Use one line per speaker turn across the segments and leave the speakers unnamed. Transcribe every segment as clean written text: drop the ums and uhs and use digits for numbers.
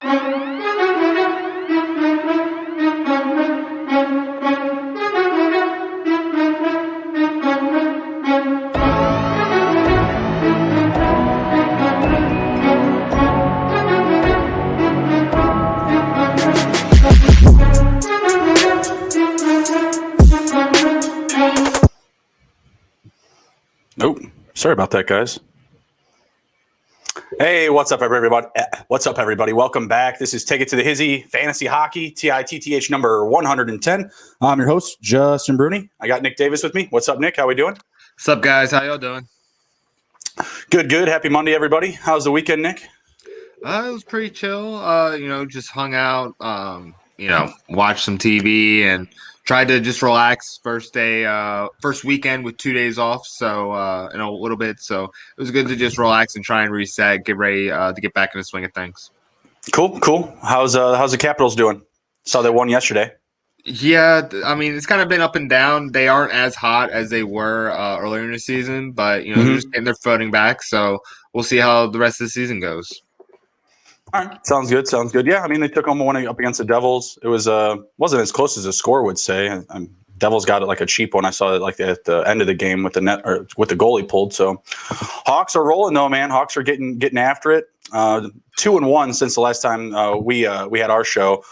Oh, sorry about that, guys. Hey, what's up, everybody? Welcome back. This is Take It to the Hizzy Fantasy Hockey, TITTH number 110. I'm your host, Justin Bruni. I got Nick Davis with me. What's up, Nick? How we doing?
What's up, guys? How y'all doing?
Good. Happy Monday, everybody. How's the weekend, Nick?
It was pretty chill. Just hung out, watched some TV and tried to just relax. First weekend with 2 days off. So, in a little bit. So it was good to just relax and try and reset, get ready to get back in the swing of things.
Cool. How's the Capitals doing? Saw they won yesterday.
Yeah, I mean, it's kind of been up and down. They aren't as hot as they were earlier in the season, but, they're just getting their footing back. So we'll see how the rest of the season goes.
All right. Sounds good. Yeah, I mean, they took home one up against the Devils. It was wasn't as close as the score would say. Devils got it like a cheap one. I saw it like at the end of the game with the net or with the goalie pulled. So Hawks are rolling though, man. Hawks are getting after it. 2-1 since the last time we had our show.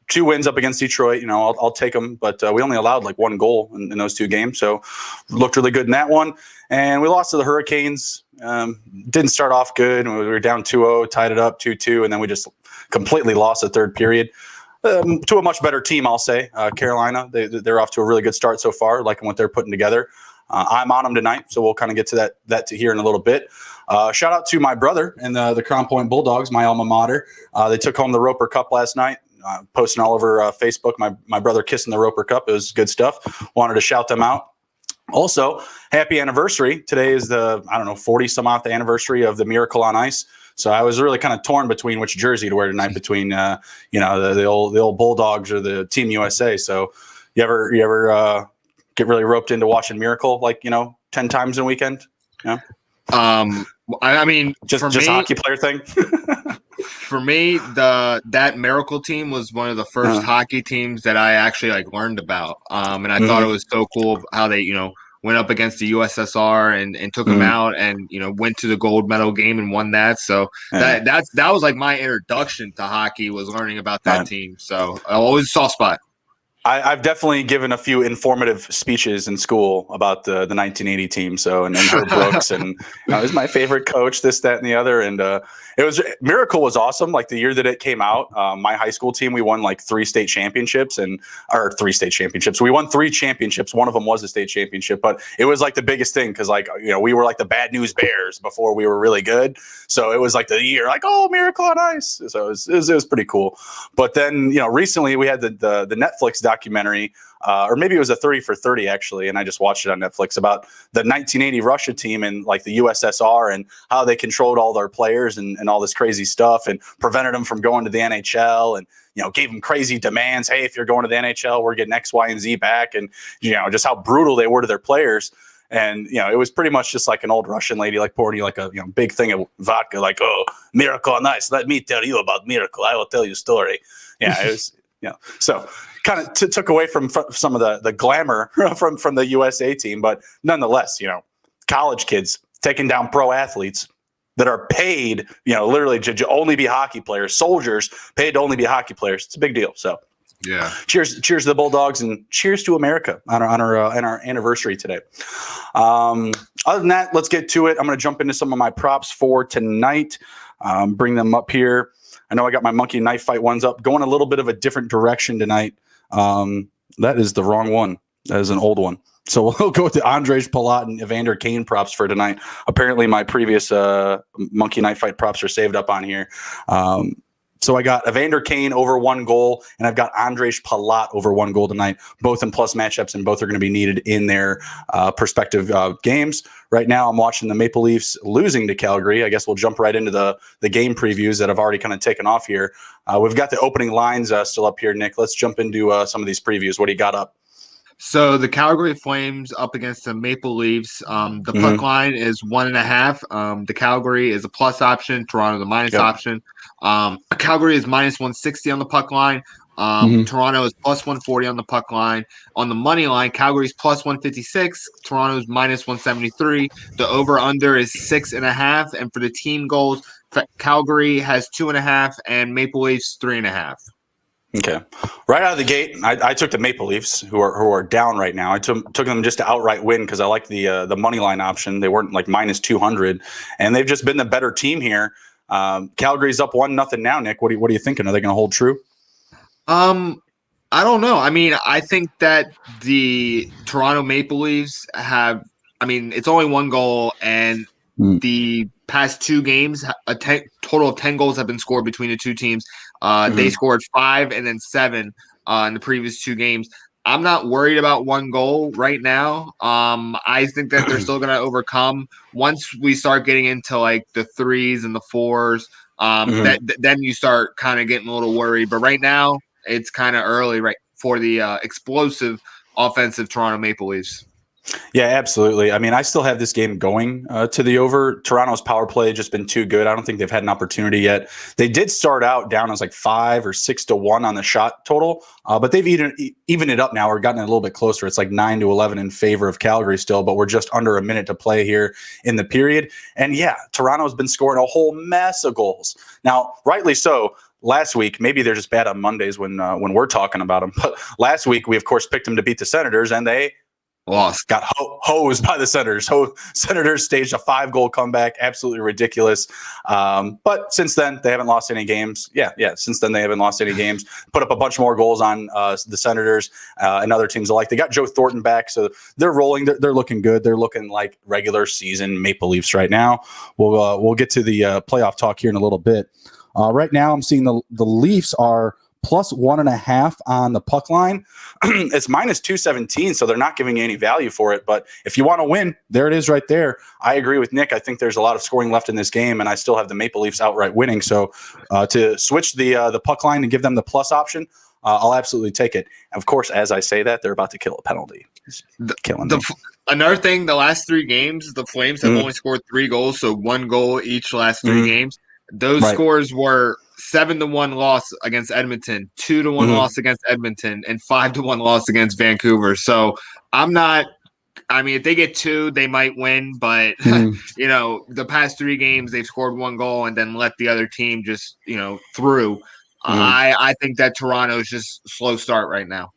2 wins up against Detroit. I'll take them, but we only allowed like 1 goal in those 2 games, so looked really good in that one. And we lost to the Hurricanes. Didn't start off good. We were down 2-0, tied it up 2-2, and then we just completely lost the third period to a much better team, I'll say. Carolina, they're off to a really good start so far, liking what they're putting together. I'm on them tonight, so we'll kind of get to that here in a little bit. Shout out to my brother and the Crown Point Bulldogs, my alma mater. They took home the Roper Cup last night. Posting all over Facebook, my brother kissing the Roper Cup. It was good stuff. Wanted to shout them out. Also, happy anniversary. Today is the 40-some-odd anniversary of the Miracle on Ice. So I was really kind of torn between which jersey to wear tonight between the old Bulldogs or the Team USA. So you ever get really roped into watching Miracle 10 times in a weekend? Yeah.
I mean,
just a hockey player thing.
For me, that Miracle team was one of the first hockey teams that I actually learned about. And I thought it was so cool how they, went up against the USSR and took them out and, went to the gold medal game and won that. So that was like my introduction to hockey, was learning about that team. So always a soft spot.
I've definitely given a few informative speeches in school about the 1980 team. So, and Herb Brooks, and he was my favorite coach, this, that, and the other. And Miracle was awesome. Like the year that it came out, my high school team, we won 3 state championships. We won 3 championships. One of them was a state championship, but it was the biggest thing because we were the Bad News Bears before we were really good. So it was the year Miracle on Ice. So it was pretty cool. But then recently we had the Netflix documentary, or maybe it was a 30 for 30 actually, and I just watched it on Netflix, about the 1980 Russia team and the USSR and how they controlled all their players and all this crazy stuff and prevented them from going to the NHL and gave them crazy demands. Hey, if you're going to the NHL, we're getting X, Y, and Z back, and just how brutal they were to their players. And it was pretty much just an old Russian lady pouring you a big thing of vodka, oh, Miracle on Ice, let me tell you about Miracle, I will tell you a story. Yeah, it was so kind of took away from some of the glamour from the USA team, but nonetheless, college kids taking down pro athletes that are paid, literally to only be hockey players, soldiers paid to only be hockey players. It's a big deal. So
yeah,
cheers to the Bulldogs and cheers to America on our anniversary today. Other than that, let's get to it. I'm going to jump into some of my props for tonight. Bring them up here. I know I got my monkey knife fight ones up, going a little bit of a different direction tonight. That is the wrong one. That is an old one. So we'll go with the Andrej Palat and Evander Kane props for tonight. Apparently my previous monkey knife fight props are saved up on here. So I got Evander Kane over 1 goal, and I've got Andrej Palat over 1 goal tonight, both in plus matchups, and both are going to be needed in their respective games. Right now, I'm watching the Maple Leafs losing to Calgary. I guess we'll jump right into the game previews that have already kind of taken off here. We've got the opening lines still up here, Nick. Let's jump into some of these previews. What do you got up?
So the Calgary Flames up against the Maple Leafs. The puck line is 1.5. The Calgary is a plus option. Toronto the minus option. Calgary is minus 160 on the puck line. Toronto is plus 140 on the puck line. On the money line, Calgary's plus 156. Toronto's minus 173. The over under is 6.5. And for the team goals, Calgary has 2.5 and Maple Leafs 3.5.
Okay. Right out of the gate, I took the Maple Leafs, who are down right now. I took them just to outright win because I like the money line option. They weren't like minus 200, and they've just been the better team here. Calgary's up 1-0 now. Nick, what are you thinking? Are they going to hold true?
I don't know. I mean, I think that the Toronto Maple Leafs have. I mean, it's only one goal, and the past two games, total of 10 goals have been scored between the two teams. They scored 5 and then 7 in the previous two games. I'm not worried about one goal right now. I think that they're still going to overcome once we start getting into like the 3s and the 4s. Then you start kind of getting a little worried. But right now, it's kind of early, right, for the explosive offensive Toronto Maple Leafs.
Yeah, absolutely. I mean, I still have this game going to the over. Toronto's power play just been too good. I don't think they've had an opportunity yet. They did start out down as like 5 or 6-1 on the shot total, but they've even it up now or gotten it a little bit closer. It's like 9-11 in favor of Calgary still, but we're just under a minute to play here in the period. And yeah, Toronto's been scoring a whole mess of goals. Now, rightly so. Last week, maybe they're just bad on Mondays when we're talking about them. But last week, we of course picked them to beat the Senators, and they lost. Got hosed by the Senators. Senators staged a 5-goal comeback. Absolutely ridiculous. But since then, they haven't lost any games. Yeah. Since then, they haven't lost any games. Put up a bunch more goals on the Senators and other teams alike. They got Joe Thornton back, so they're rolling. They're looking good. They're looking like regular season Maple Leafs right now. We'll get to the playoff talk here in a little bit. Right now, I'm seeing the Leafs are plus 1.5 on the puck line. It's minus 217, so they're not giving you any value for it. But if you want to win, there it is right there. I agree with Nick. I think there's a lot of scoring left in this game, and I still have the Maple Leafs outright winning. So to switch the puck line and give them the plus option, I'll absolutely take it. Of course, as I say that, they're about to kill a penalty. Killing me.
Another thing, the last 3 games, the Flames have only scored 3 goals, so 1 goal each last 3 games. Those scores were 7-1 loss against Edmonton, 2-1 loss against Edmonton, and 5-1 loss against Vancouver. So I'm not. I mean, if they get 2, they might win. But the past 3 games they've scored 1 goal and then let the other team just through. I think that Toronto is just slow start right now.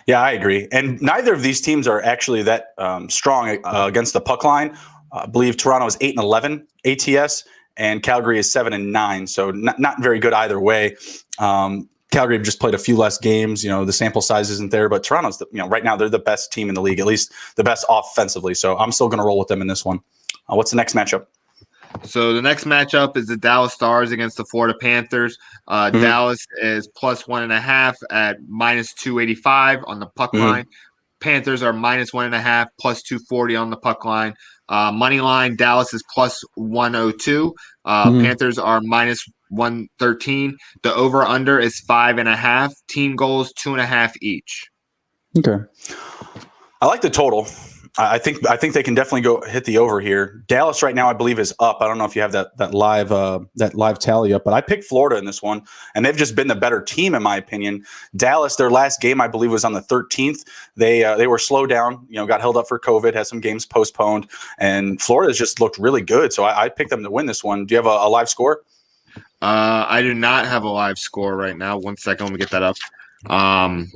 Yeah, I agree. And neither of these teams are actually that strong against the puck line. I believe Toronto is 8-11 ATS. And Calgary is 7-9, so not very good either way. Calgary just played a few less games. The sample size isn't there, but Toronto's right now they're the best team in the league, at least the best offensively. So I'm still going to roll with them in this one. What's the next matchup?
So the next matchup is the Dallas Stars against the Florida Panthers. Dallas is plus 1.5 at minus 285 on the puck line. Panthers are minus 1.5 plus 240 on the puck line. Money line, Dallas is plus 102. Panthers are minus 113. The over under is 5.5. Team goals 2.5 each.
Okay. I like the total. I think they can definitely go hit the over here. Dallas right now, I believe, is up. I don't know if you have that live tally up, but I picked Florida in this one, and they've just been the better team in my opinion. Dallas, their last game, I believe, was on the 13th. They were slowed down, got held up for COVID, had some games postponed, and Florida's just looked really good. So I picked them to win this one. Do you have a live score?
I do not have a live score right now. 1 second, let me get that up. I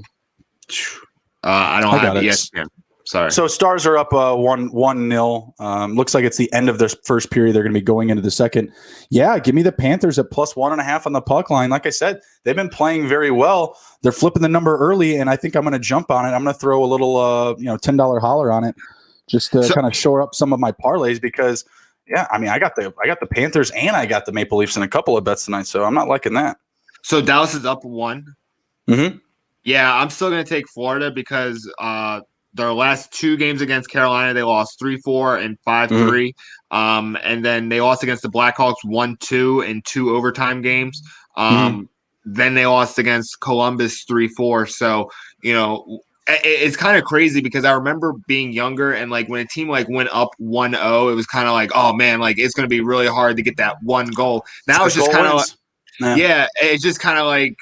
don't have it yet. Sorry. So
Stars are up 1-0. Looks like it's the end of their first period. They're going to be going into the second. Yeah, give me the Panthers at plus 1.5 on the puck line. Like I said, they've been playing very well. They're flipping the number early, and I think I'm going to jump on it. I'm going to throw a little $10 holler on it just to kind of shore up some of my parlays because, yeah, I mean, I got the Panthers and I got the Maple Leafs in a couple of bets tonight, so I'm not liking that.
So Dallas is up 1.
Mm-hmm.
Yeah, I'm still going to take Florida because their last 2 games against Carolina, they lost 3-4 and 5-3. And then they lost against the Blackhawks 1-2 in 2 overtime games. Then they lost against Columbus 3-4. So, it's kind of crazy because I remember being younger and like when a team like went up 1-0, it was kind of like, oh man, like it's going to be really hard to get that one goal. Now it's just kind of yeah, it's just kind of like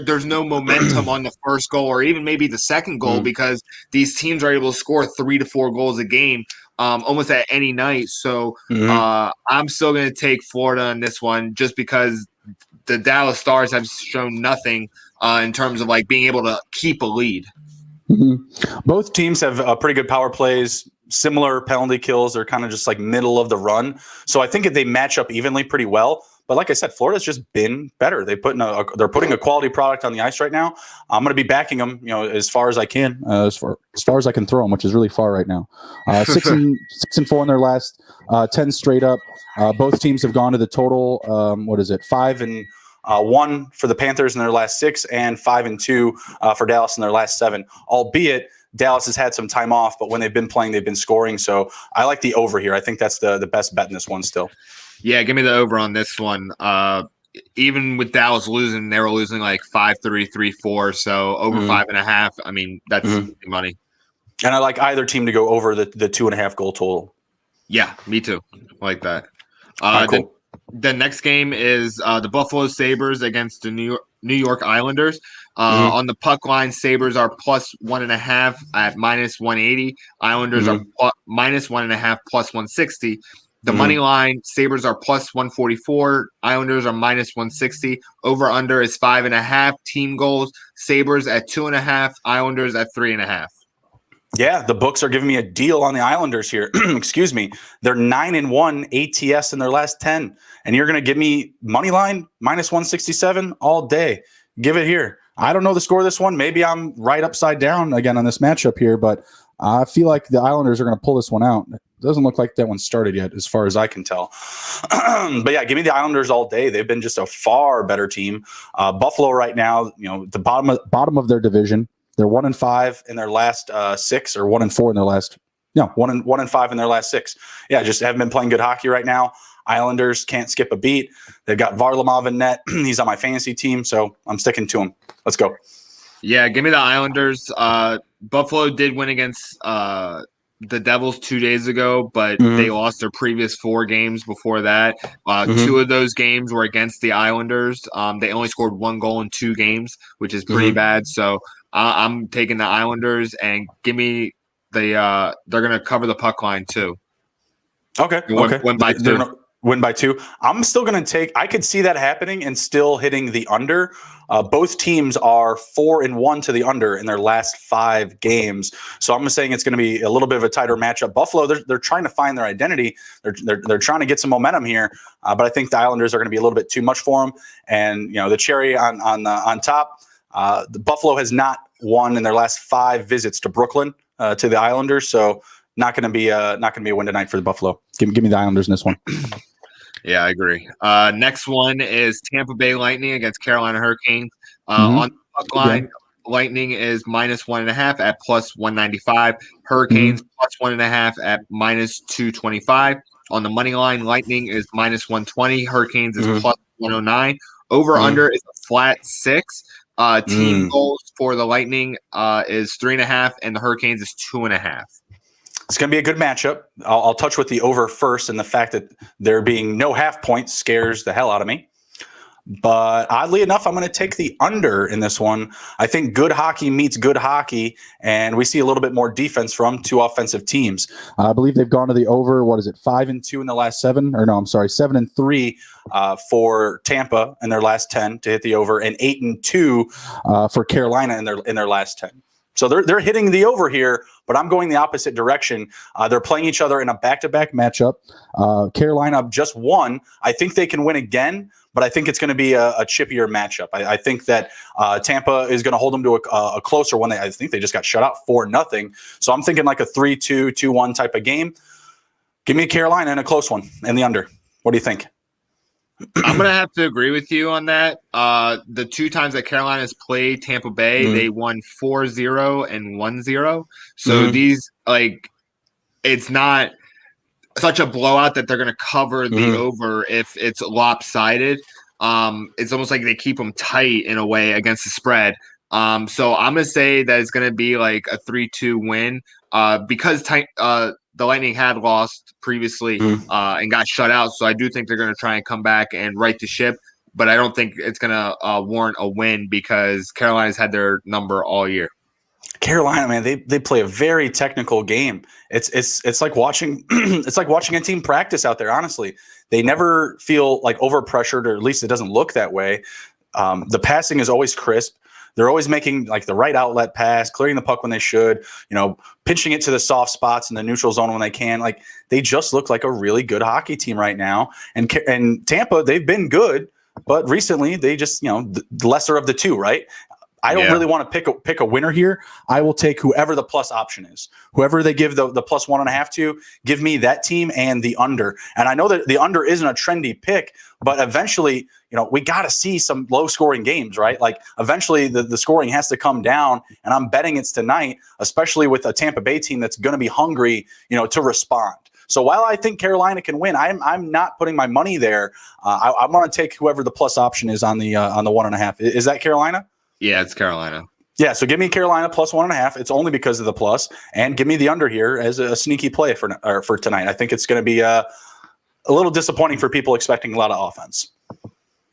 there's no momentum on the first goal or even maybe the second goal because these teams are able to score 3 to 4 goals a game almost at any night. So I'm still going to take Florida on this one just because the Dallas Stars have shown nothing in terms of like being able to keep a lead.
Both teams have pretty good power plays, similar penalty kills. They're kind of just like middle of the run. So I think they match up evenly pretty well. But like I said, Florida's just been better. They're putting a quality product on the ice right now. I'm going to be backing them, as far as I can, as far as I can throw them, which is really far right now. 6-4 in their last 10 straight up. Both teams have gone to the total. 5-1 for the Panthers in their last 6, and 5-2 for Dallas in their last 7. Albeit Dallas has had some time off, but when they've been playing, they've been scoring. So I like the over here. I think that's the best bet in this one still.
Yeah, give me the over on this one. Even with Dallas losing, they were losing like 5-3, 3-4. So over 5.5. I mean, that's money.
And I like either team to go over the 2.5 goal total.
Yeah, me too. I like that.
Cool.
The next game is the Buffalo Sabres against the New York Islanders. On the puck line, Sabres are plus 1.5 at minus 180. Islanders are minus 1.5 plus 160. The money line, Sabres are plus 144. Islanders are minus 160. Over under is 5.5 team goals. Sabres at 2.5. Islanders at 3.5.
Yeah, the books are giving me a deal on the Islanders here. Excuse me. They're 9-1 ATS in their last 10. And you're going to give me money line minus 167 all day. Give it here. I don't know the score of this one. Maybe I'm right upside down again on this matchup here, but I feel like the Islanders are going to pull this one out. It doesn't look like that one started yet, as far as I can tell. But yeah, give me the Islanders all day. They've been just a far better team. Buffalo right now, the bottom of their division. They're 1-5 in their last 6, or 1-4 in their last. 1-5 in their last 6. Yeah, just haven't been playing good hockey right now. Islanders can't skip a beat. They've got Varlamov in net. He's on my fantasy team, so I'm sticking to him. Let's go.
Yeah, give me the Islanders. Buffalo did win against the Devils 2 days ago, but they lost their previous 4 games before that. 2 of those games were against the Islanders. They only scored 1 goal in 2 games, which is pretty bad. So I'm taking the Islanders, and give me they're going to cover the puck line too.
Okay.
Win by 2.
Win by 2. I'm still going to take – I could see that happening and still hitting the under. Both teams are 4-1 to the under in their last 5 games. So I'm saying it's going to be a little bit of a tighter matchup. Buffalo, they're trying to find their identity. They're trying to get some momentum here. But I think the Islanders are going to be a little bit too much for them. And, the cherry on top, the Buffalo has not won in their last 5 visits to Brooklyn to the Islanders. So not going to be a win tonight for the Buffalo. Give me the Islanders in this one.
Yeah, I agree. Next one is Tampa Bay Lightning against Carolina Hurricanes. On the puck line, Lightning is minus 1.5 at plus 195. Hurricanes plus 1.5 at minus 225. On the money line, Lightning is minus 120. Hurricanes is plus 109. Over under is a flat 6. Team goals for the Lightning is 3.5, and the Hurricanes is 2.5.
It's going to be a good matchup. I'll touch with the over first, and the fact that there being no half points scares the hell out of me. But oddly enough, I'm going to take the under in this one. I think good hockey meets good hockey, and we see a little bit more defense from 2 offensive teams. I believe they've gone to the over, 5-2 in the last 7? Or no, I'm sorry, 7-3 for Tampa in their last 10 to hit the over, and 8-2 for Carolina in their last 10. So they're hitting the over here, but I'm going the opposite direction. They're playing each other in a back-to-back matchup. Carolina just won. I think they can win again, but I think it's going to be a chippier matchup. I think that Tampa is going to hold them to a closer one. I think they just got shut out 4-0. So I'm thinking like a 3-2, 2-1 type of game. Give me Carolina in a close one and the under. What do you think?
I'm going to have to agree with you on that. The 2 times that Carolina has played Tampa Bay, they won 4-0 and 1-0. So these, it's not such a blowout that they're going to cover the over if it's lopsided. It's almost like they keep them tight in a way against the spread. So I'm gonna say that it's gonna be like a 3-2 win. Because the Lightning had lost previously and got shut out, so I do think they're gonna try and come back and right the ship. But I don't think it's gonna warrant a win because Carolina's had their number all year.
Carolina, man, they play a very technical game. It's like watching it's like watching a team practice out there. Honestly, they never feel like overpressured, or at least it doesn't look that way. The passing is always crisp. They're always making like the right outlet pass, clearing the puck when they should, pinching it to the soft spots in the neutral zone when they can. Like they just look like a really good hockey team right now. And Tampa, they've been good, but recently they just, the lesser of the two, right? I don't really want to pick a winner here. I will take whoever the plus option is. Whoever they give the plus 1.5 to, give me that team and the under. And I know that the under isn't a trendy pick, but eventually, we got to see some low scoring games, right? Like eventually the scoring has to come down, and I'm betting it's tonight, especially with a Tampa Bay team that's going to be hungry, to respond. So while I think Carolina can win, I'm not putting my money there. I'm going to take whoever the plus option is on the 1.5. Is that Carolina?
Yeah, it's Carolina.
Yeah, so give me Carolina plus 1.5. It's only because of the plus, and give me the under here as a sneaky play for tonight. I think it's going to be a little disappointing for people expecting a lot of offense.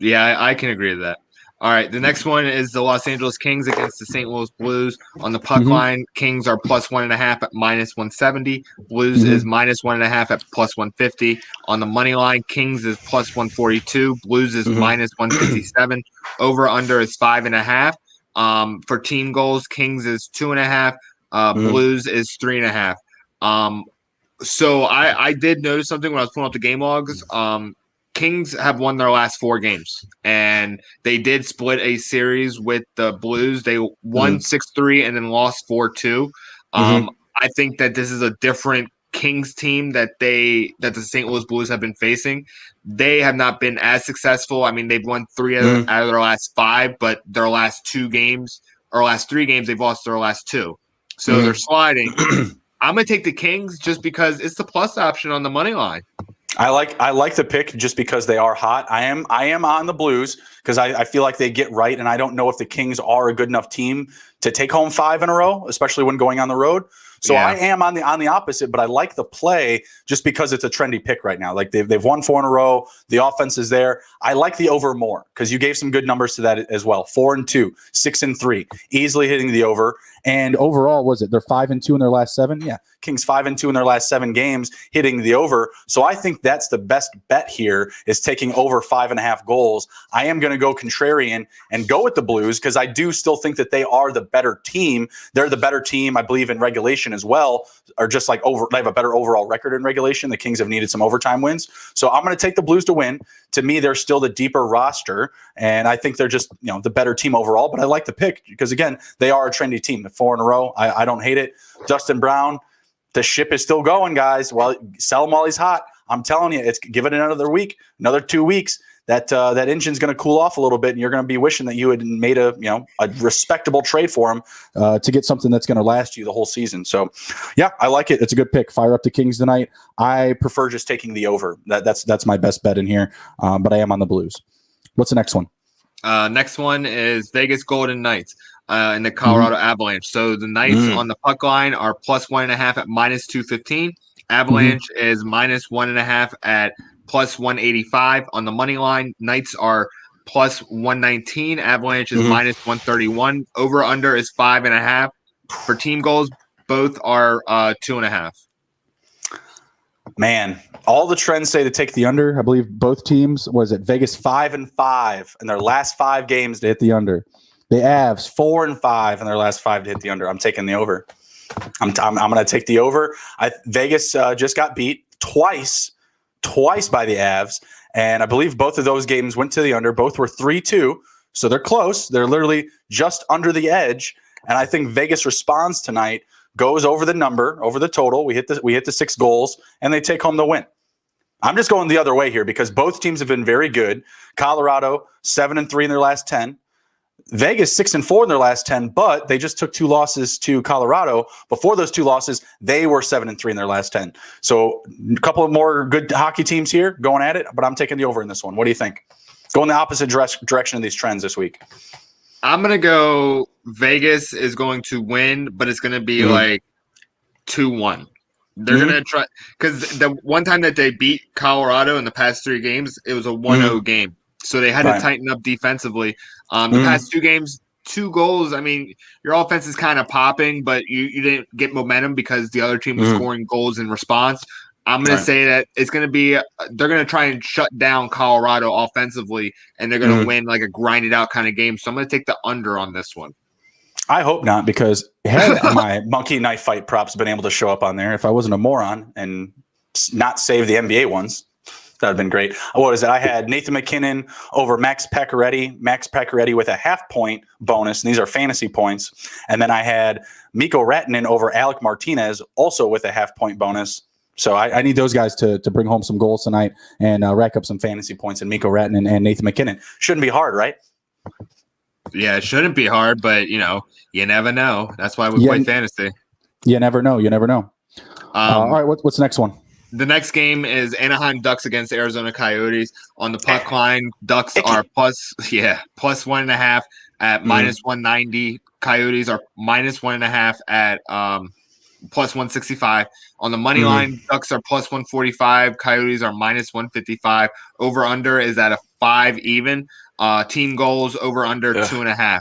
Yeah, I can agree with that. All right, the next one is the Los Angeles Kings against the St. Louis Blues. On the puck line, Kings are plus 1.5 at minus 170. Blues is minus 1.5 at plus 150. On the money line, Kings is plus 142. Blues is minus 157. Over under is 5.5. For team goals, Kings is 2.5. Blues is 3.5. So I did notice something when I was pulling up the game logs. Kings have won their last 4 games, and they did split a series with the Blues. They won 6-3 and then lost 4-2. I think that this is a different Kings team that the St. Louis Blues have been facing. They have not been as successful. I mean, they've won 3 out of their last 5, but their last 3 games, they've lost their last 2. So they're sliding. I'm going to take the Kings just because it's the plus option on the money line.
I like the pick just because they are hot. I am on the Blues because I feel like they get right, and I don't know if the Kings are a good enough team to take home 5 in a row, especially when going on the road. So I am on the opposite, but I like the play just because it's a trendy pick right now. Like they've won 4 in a row. The offense is there. I like the over more because you gave some good numbers to that as well. 4-2, 6-3, easily hitting the over. And overall, was it they're 5-2 in their last 7? Yeah, Kings 5-2 in their last 7 games, hitting the over. So I think that's the best bet here is taking over 5.5 goals. I am going to go contrarian and go with the Blues because I do still think that they are the better team. They're the better team, I believe, in regulation as well, or just like they have a better overall record in regulation. The Kings have needed some overtime wins. So I'm going to take the Blues to win. To me, they're still the deeper roster, and I think they're just the better team overall. But I like the pick because, again, they are a trendy team. 4 in a row, I don't hate it. Dustin Brown, the ship is still going, guys. Well, sell him while he's hot. I'm telling you, give it another week, another 2 weeks. That engine's going to cool off a little bit, and you're going to be wishing that you had made a respectable trade for him to get something that's going to last you the whole season. So, yeah, I like it. It's a good pick. Fire up the Kings tonight. I prefer just taking the over. That's my best bet in here, but I am on the Blues. What's the next one?
Next one is Vegas Golden Knights and the Colorado Avalanche. So the Knights on the puck line are plus 1.5 at minus 215. Avalanche is minus 1.5 at plus 185. On the money line, Knights are plus 119. Avalanche is minus 131. Over under is 5.5. For team goals, both are 2.5.
Man, all the trends say to take the under. I believe both teams, was it Vegas 5-5 in their last 5 games to hit the under. The Avs 4-5 in their last 5 to hit the under. I'm taking the over. I'm going to take the over. Vegas just got beat twice by the Avs, and I believe both of those games went to the under. Both were 3-2, so they're close. They're literally just under the edge, and I think Vegas responds tonight, goes over the number, over the total. We hit the 6 goals, and they take home the win. I'm just going the other way here because both teams have been very good. Colorado 7-3 in their last 10. Vegas 6-4 in their last 10, but they just took 2 losses to Colorado. Before those 2 losses, they were 7-3 in their last 10. So a couple of more good hockey teams here going at it, but I'm taking the over in this one. What do you think? Going the opposite direction of these trends this week.
I'm gonna go. Vegas is going to win, but it's gonna be
Mhm.
like 2-1. They're
Mhm.
gonna try because the one time that they beat Colorado in the past 3 games, it was a 1-0
Mhm.
game. So they had to
Right.
tighten up defensively. The
Mhm.
past 2 games, 2 goals. I mean, your offense is kind of popping, but you didn't get momentum because the other team was
Mhm.
scoring goals in response. I'm gonna
Right.
say that it's gonna be. They're gonna try and shut down Colorado offensively, and they're gonna
Mhm.
win like a grinded out kind of game. So I'm gonna take the under on this one.
I hope not, because had my monkey knife fight props been able to show up on there, if I wasn't a moron and not save the NBA ones, that would have been great. What is it? I had Nathan McKinnon over Max Pacioretty with a half-point bonus, and these are fantasy points. And then I had Mikko Rantanen over Alec Martinez, also with a half-point bonus. So I need those guys to bring home some goals tonight and rack up some fantasy points. And Mikko Rantanen and Nathan McKinnon shouldn't be hard, right?
Yeah, it shouldn't be hard, but you never know. That's why we
Yeah,
play fantasy.
you never know. You never know. All
Um,
right, what's the next one?
the next game is Anaheim Ducks against Arizona Coyotes. On the puck line, Ducks are
Icky.
plus 1.5 at minus 190. Coyotes are minus 1.5 at plus 165. On the money line, Ducks are plus 145. Coyotes are minus 155. Over under is at a 5 even. Team goals over under 2.5.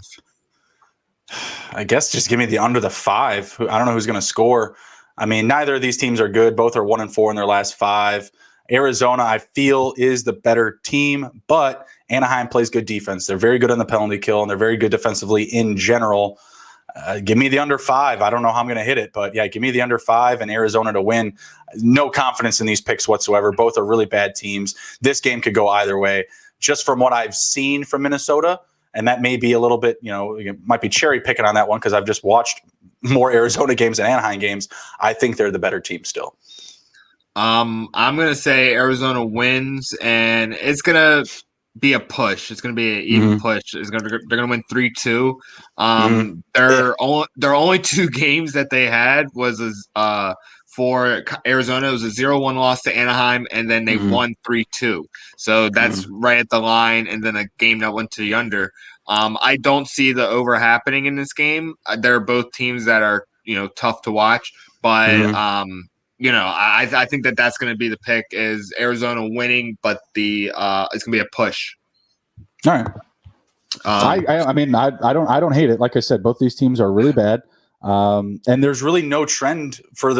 I guess just give me the under the 5. I don't know who's going to score. I mean, neither of these teams are good. Both are 1-4 in their last 5. Arizona, I feel, is the better team, but Anaheim plays good defense. They're very good on the penalty kill, and they're very good defensively in general. Give me the under 5. I don't know how I'm going to hit it, but yeah, give me the under 5 and Arizona to win. No confidence in these picks whatsoever. Both are really bad teams. This game could go either way. Just from what I've seen from Minnesota, and that may be a little bit, it might be cherry picking on that one because I've just watched more Arizona games than Anaheim games. I think they're the better team still.
I'm gonna say Arizona wins, and it's gonna be a push. It's gonna be an even push. They're gonna win 3-2. Their only 2 games that they had was for Arizona. It was a 0-1 loss to Anaheim, and then they won 3-2. So that's right at the line, and then a game that went to the under. I don't see the over happening in this game. They're both teams that are tough to watch, but I think that's going to be the pick is Arizona winning, but it's going to be a push.
All right. I mean, I don't hate it. Like I said, both these teams are really bad. And there's really no trend for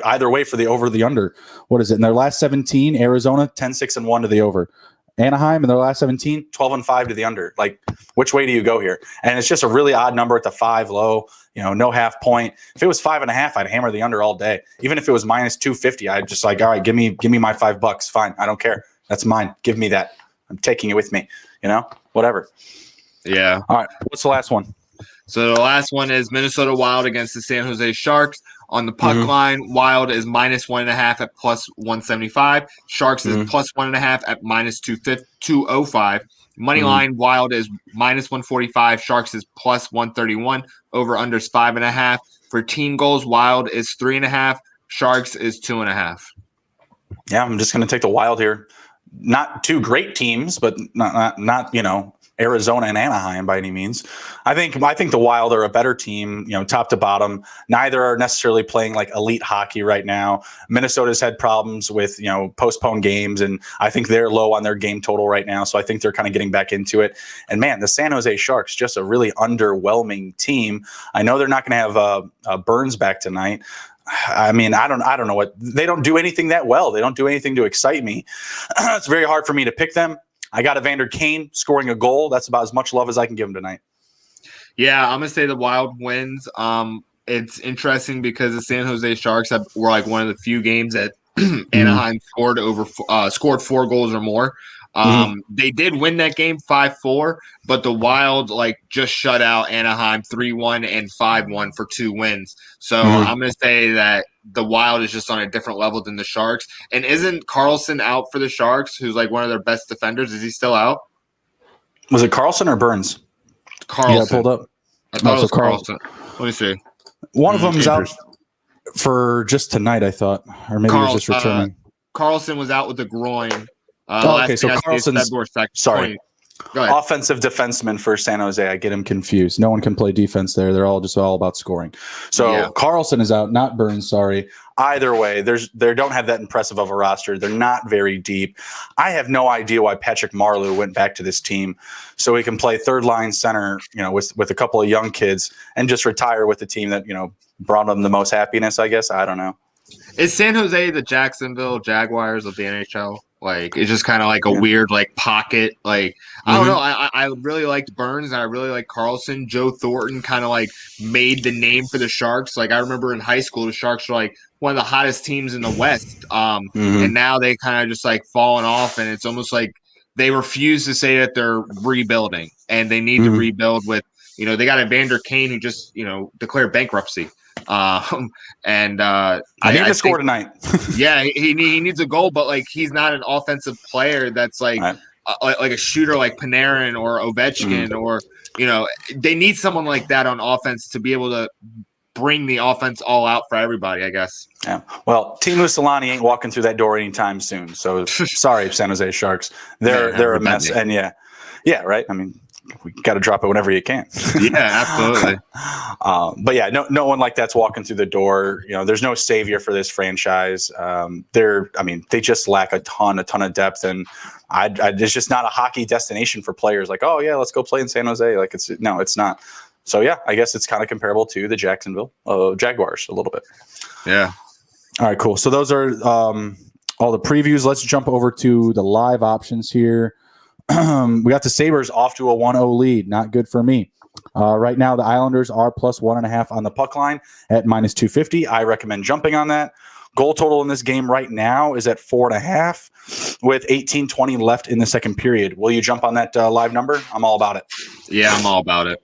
either way for the over the under. What is it? In their last 17, Arizona 10-6-1 to the over. Anaheim in their last 17, 12-5 to the under. Like, which way do you go here? And it's just a really odd number at the 5 low, no half point. If it was 5.5, I'd hammer the under all day. Even if it was minus 250, I'd just all right, give me my $5. Fine. I don't care. That's mine. Give me that. I'm taking it with me, whatever.
Yeah.
All right. What's the last one?
So the last one is Minnesota Wild against the San Jose Sharks. On the puck line, Wild is minus 1.5 at plus 175. Sharks is plus 1.5 at minus 205. Money line, Wild is minus 145. Sharks is plus 131. Over under is 5.5. For team goals, Wild is 3.5. Sharks is 2.5.
Yeah, I'm just going to take the Wild here. Not two great teams, but not Arizona and Anaheim by any means. I think the Wild are a better team, top to bottom. Neither are necessarily playing like elite hockey right now. Minnesota's had problems with, postponed games, and I think they're low on their game total right now. So I think they're kind of getting back into it. And man, the San Jose Sharks, just a really underwhelming team. I know they're not going to have Burns back tonight. I mean, I don't know what they don't do anything that well. They don't do anything to excite me. It's very hard for me to pick them. I got Evander Kane scoring a goal. That's about as much love as I can give him tonight.
Yeah, I'm gonna say the Wild wins. It's interesting because the San Jose Sharks were like one of the few games that Anaheim scored 4 goals or more. They did win that game 5-4, but the Wild just shut out Anaheim 3-1 and 5-1 for 2 wins. So I'm going to say that the Wild is just on a different level than the Sharks. And isn't Carlson out for the Sharks, who's one of their best defenders? Is he still out?
Was it Carlson or Burns?
Carlson.
Yeah, pulled up.
I thought it was Carlson. Let me see.
One of them's out for just tonight, I thought, or maybe he was just returning.
Carlson was out with the groin.
Okay, so Carlson's. Sorry,
Go ahead.
Offensive defenseman for San Jose. I get him confused. No one can play defense there. They're all about scoring. So Carlson is out, not Burns. Sorry. Either way, they don't have that impressive of a roster. They're not very deep. I have no idea why Patrick Marleau went back to this team so he can play third line center, with a couple of young kids and just retire with the team that brought him the most happiness. I guess I don't know.
Is San Jose the Jacksonville Jaguars of the NHL? Like, it's just kind of like a weird, like, pocket. Like, I don't know. I really liked Burns, and I really liked Carlson. Joe Thornton kind of, like, made the name for the Sharks. Like, I remember in high school, the Sharks were, like, one of the hottest teams in the West. And now they kind of just, like, fallen off, and it's almost like they refuse to say that they're rebuilding, and they need to rebuild with, they got Evander Kane who just, declared bankruptcy. I need to score tonight. Yeah, he needs a goal, but like he's not an offensive player that's like like a shooter like Panarin or Ovechkin or they need someone like that on offense to be able to bring the offense all out for everybody, I guess.
Yeah. Well, Teemu Selanne ain't walking through that door anytime soon. So sorry, San Jose Sharks. They're a mess. And yeah, right. I mean, we got to drop it whenever you can.
Yeah, absolutely.
But yeah, no one like that's walking through the door. There's no savior for this franchise. They just lack a ton of depth, and it's just not a hockey destination for players. Like, oh yeah, let's go play in San Jose. Like it's not. So yeah, I guess it's kind of comparable to the Jacksonville Jaguars a little bit.
Yeah.
All right, cool. So those are all the previews. Let's jump over to the live options here. We got the Sabres off to a 1-0 lead. Not good for me. Right now, the Islanders are plus 1.5 on the puck line at minus 250. I recommend jumping on that. Goal total in this game right now is at 4.5 with 18:20 left in the second period. Will you jump on that live number? I'm all about it.
Yeah, I'm all about it.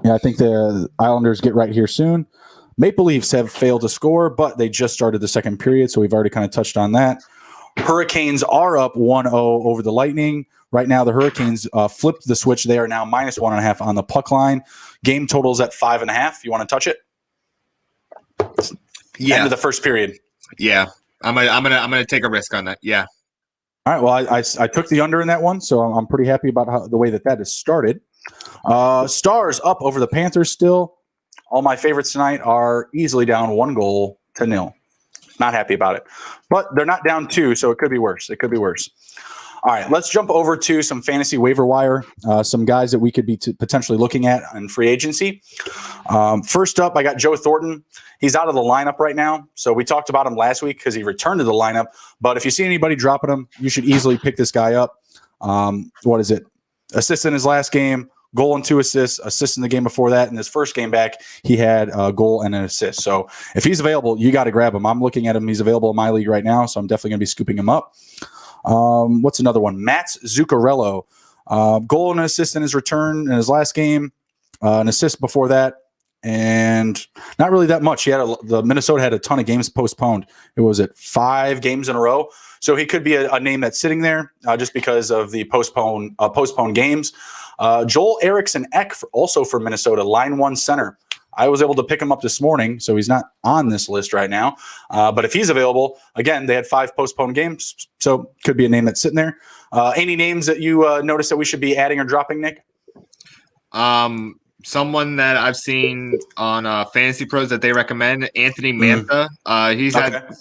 Yeah, I think the Islanders get right here soon. Maple Leafs have failed to score, but they just started the second period, so we've already kind of touched on that. Hurricanes are up 1-0 over the Lightning. Right now, the Hurricanes flipped the switch. They are now minus 1.5 on the puck line. Game totals at 5.5. You want to touch it?
Yeah.
End of the first period.
Yeah, I'm gonna take a risk on that. Yeah.
All right. Well, I took the under in that one, so I'm pretty happy about the way that is started. Stars up over the Panthers still. All my favorites tonight are easily down 1-0. Not happy about it, but they're not down 2, so it could be worse. All right, let's jump over to some fantasy waiver wire, some guys that we could be potentially looking at in free agency. First up, I got Joe Thornton. He's out of the lineup right now, so we talked about him last week because he returned to the lineup. But if you see anybody dropping him, you should easily pick this guy up. What is it? Assist in his last game, goal and 2 assists, assist in the game before that. In his first game back, he had a goal and an assist. So if he's available, you got to grab him. I'm looking at him. He's available in my league right now, so I'm definitely going to be scooping him up. What's another one? Mats Zuccarello. Goal and an assist in his return in his last game, an assist before that, and not really that much. The Minnesota had a ton of games postponed. It was 5 games in a row. So he could be a name that's sitting there just because of the postponed games. Joel Eriksson Ek, also for Minnesota, line 1 center. I was able to pick him up this morning, so he's not on this list right now. But if he's available, again, they had 5 postponed games, so could be a name that's sitting there. Any names that you notice that we should be adding or dropping, Nick?
Someone that I've seen on Fantasy Pros that they recommend, Anthony Mantha. He's had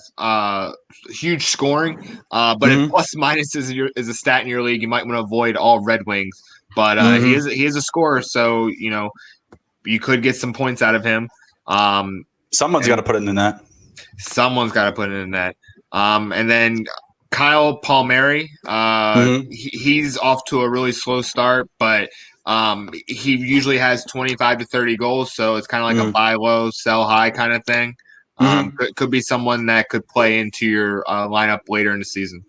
huge scoring, but if plus minus is a stat in your league, you might want to avoid all Red Wings. But he is a scorer, so you could get some points out of him.
Someone's got to put it in the net.
Someone's got to put it in the net. And then Kyle Palmieri, he's off to a really slow start, but he usually has 25 to 30 goals, so it's kind of like a buy low, sell high kind of thing. Could be someone that could play into your lineup later in the season.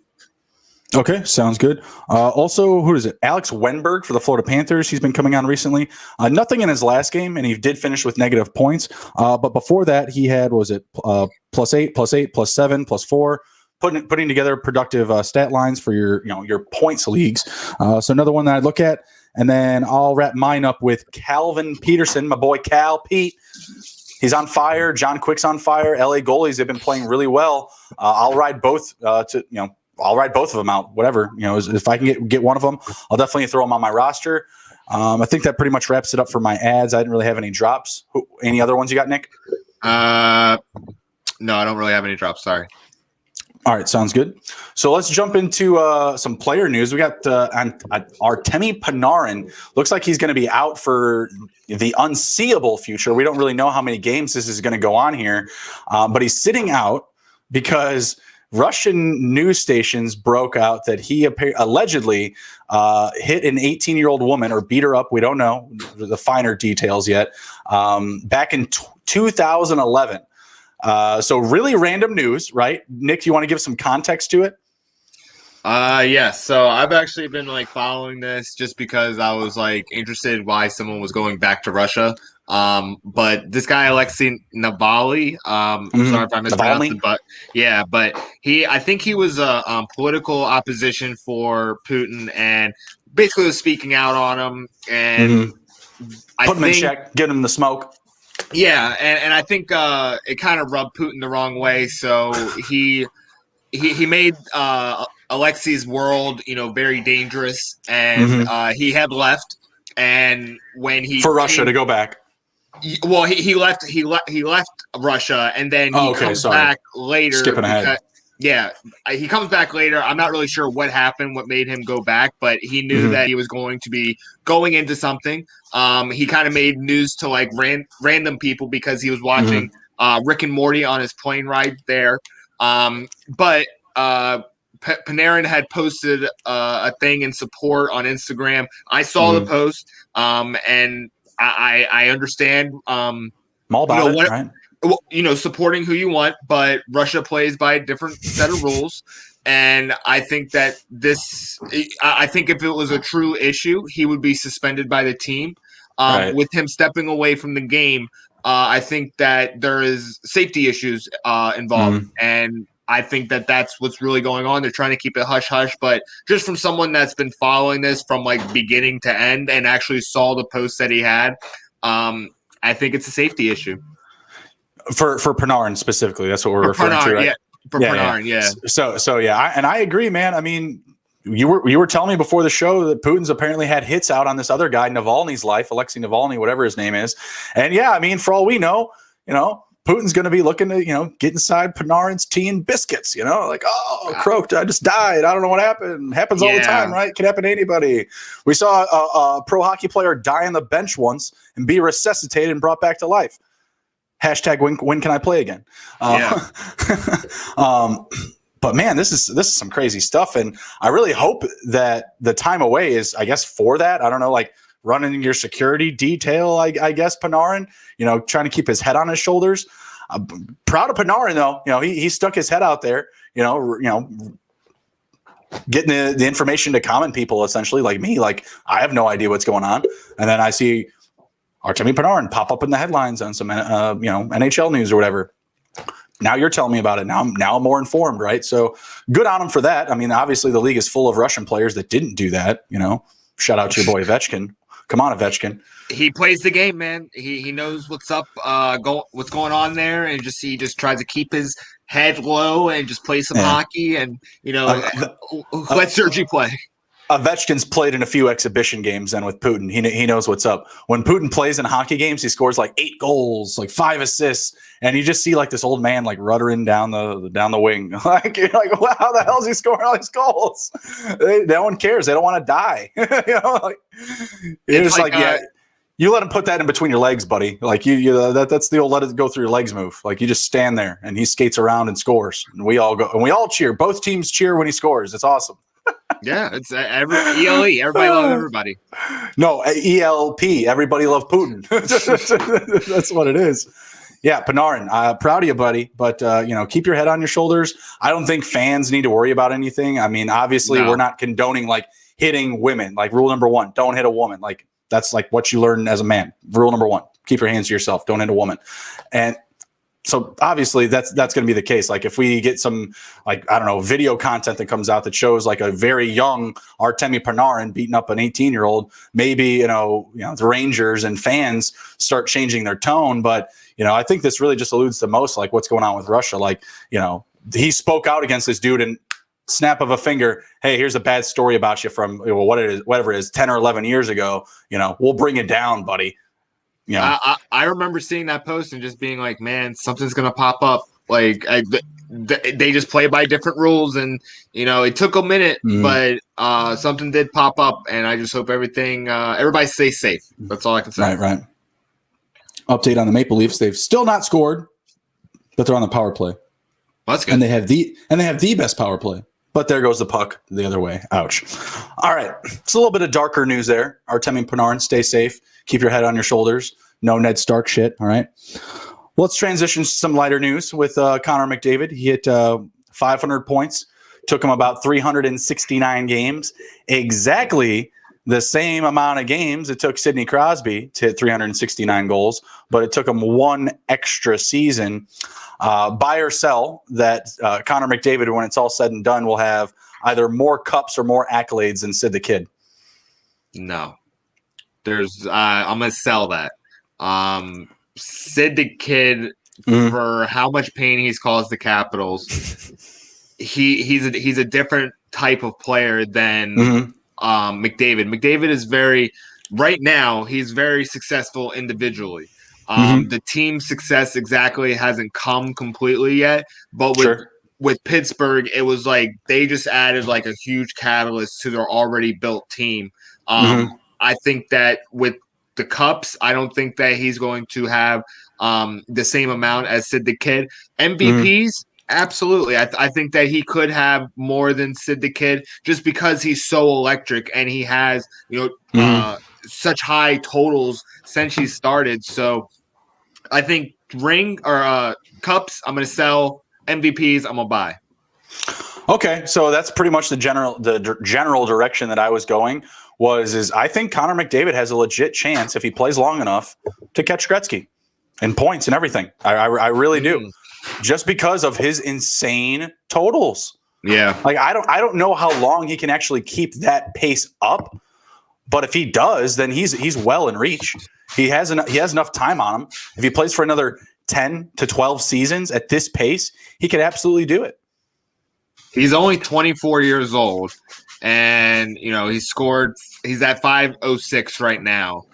Okay, sounds good. Also, who is it? Alex Wenberg for the Florida Panthers. He's been coming on recently. Nothing in his last game, and he did finish with negative points. But before that, he had, +8, +8, +7, +4, putting together productive stat lines for your points leagues. So another one that I'd look at. And then I'll wrap mine up with Calvin Peterson, my boy Cal Pete. He's on fire. John Quick's on fire. LA goalies have been playing really well. I'll ride both I'll write both of them out. Whatever, if I can get one of them, I'll definitely throw them on my roster. I think that pretty much wraps it up for my ads. I didn't really have any drops. Any other ones you got, Nick?
No, I don't really have any drops. Sorry.
All right, sounds good. So let's jump into some player news. We got Artemi Panarin. Looks like he's going to be out for the unseeable future. We don't really know how many games this is going to go on here, but he's sitting out because Russian news stations broke out that he allegedly hit an 18-year-old woman or beat her up. We don't know the finer details yet. Back in 2011. So really random news, right? Nick, you want to give some context to it?
Yeah. So I've actually been following this just because I was interested why someone was going back to Russia. But this guy, Alexei Navalny, I'm sorry if I mispronounced it, but yeah, but I think he was a political opposition for Putin and basically was speaking out on him and
put him in check, get him the smoke.
Yeah, and I think it kind of rubbed Putin the wrong way. So he made Alexei's world, very dangerous, and he had left. And when he
for Russia to go back,
well, he left Russia, and then he comes back later.
Skipping ahead.
Yeah, he comes back later. I'm not really sure what happened, what made him go back, but he knew that he was going to be going into something. He kind of made news to random people because he was watching Rick and Morty on his plane ride there. But Panarin had posted a thing in support on Instagram. I saw the post, and I understand.
I'm all about it, right?
Well, supporting who you want, but Russia plays by a different set of rules. And I think that I think if it was a true issue, he would be suspended by the team. Right. With him stepping away from the game, I think that there is safety issues involved. And I think that that's what's really going on. They're trying to keep it hush-hush. But just from someone that's been following this from beginning to end and actually saw the post that he had, I think it's a safety issue. For
Panarin specifically, that's what we're referring to, right?
Yeah, Panarin, yeah.
So yeah, and I agree, man. I mean, you were telling me before the show that Putin's apparently had hits out on this other guy, Navalny's life, Alexei Navalny, whatever his name is. And yeah, I mean, for all we know, Putin's going to be looking to, get inside Panarin's tea and biscuits, croaked, I just died. I don't know what happened. Happens all the time, right? Can happen to anybody. We saw a pro hockey player die on the bench once and be resuscitated and brought back to life. Hashtag when can I play again? But man, this is some crazy stuff. And I really hope that the time away is, I guess, for that. I don't know, running your security detail, I guess, Panarin, trying to keep his head on his shoulders. I'm proud of Panarin, though. He stuck his head out there, getting the information to common people, essentially, like me. I have no idea what's going on. And then I see Artemi Panarin pop up in the headlines on some, NHL news or whatever. Now you're telling me about it. Now I'm more informed, right? So good on him for that. I mean, obviously the league is full of Russian players that didn't do that. Shout out to your boy Ovechkin. Come on, Ovechkin.
He plays the game, man. He knows what's up, what's going on there, and he just tries to keep his head low and just play some hockey and let Sergei play.
Ovechkin's played in a few exhibition games then with Putin. He knows what's up. When Putin plays in hockey games, he scores 8 goals, 5 assists, and you just see this old man ruddering down the wing. You're like, wow, how the hell is he scoring all these goals? No one cares. They don't want to die. You let him put that in between your legs, buddy. That's the old let it go through your legs move. You just stand there and he skates around and scores, and we all go and we all cheer. Both teams cheer when he scores. It's awesome.
Yeah, it's ELE. Everybody love everybody.
No, ELP. Everybody love Putin. That's what it is. Yeah, Panarin, proud of you, buddy. But, keep your head on your shoulders. I don't think fans need to worry about anything. I mean, obviously, we're not condoning, hitting women. Rule number 1, don't hit a woman. That's, what you learn as a man. Rule number 1, keep your hands to yourself. Don't hit a woman. And so obviously that's going to be the case. If we get some video content that comes out that shows a very young Artemi Panarin beating up an 18-year-old, maybe the Rangers and fans start changing their tone. But I think this really just alludes to most what's going on with Russia. He spoke out against this dude and snap of a finger, hey, here's a bad story about you from whatever it is, 10 or 11 years ago. We'll bring it down, buddy.
I remember seeing that post and just being like, man, something's gonna pop up. Like they just play by different rules, and it took a minute, but something did pop up, and I just hope everybody stays safe. That's all I can say.
Right. Update on the Maple Leafs: they've still not scored, but they're on the power play.
Well, that's good.
And they have the best power play. But there goes the puck the other way. Ouch. All right. It's a little bit of darker news there. Artemi Panarin, stay safe. Keep your head on your shoulders. No Ned Stark shit. All right. Well, let's transition to some lighter news with Connor McDavid. He hit 500 points. Took him about 369 games. Exactly the same amount of games it took Sidney Crosby to hit 369 goals. But it took him one extra season. Buy or sell that Connor McDavid, when it's all said and done, will have either more cups or more accolades than Sid the Kid.
No. I'm going to sell that. Sid the Kid, for how much pain he's caused the Capitals, he's a different type of player than McDavid. McDavid is right now, he's very successful individually. The team success exactly hasn't come completely yet, but with Pittsburgh, it was like they just added like a huge catalyst to their already built team. I think that with the Cups, I don't think that he's going to have the same amount as Sid the Kid. MVPs, absolutely. I think that he could have more than Sid the Kid just because he's so electric and he has such high totals since he started. So I think Cups, I'm going to sell. MVPs, I'm going to buy.
Okay, so that's pretty much the general direction that I was going. Is I think Connor McDavid has a legit chance if he plays long enough to catch Gretzky and points and everything. I really do, just because of his insane totals.
Yeah,
like I don't know how long he can actually keep that pace up, but if he does, then he's well in reach. He has enough time on him. If he plays for another 10 to 12 seasons at this pace, he could absolutely do it.
He's only 24 years old, and he's at 506 right now.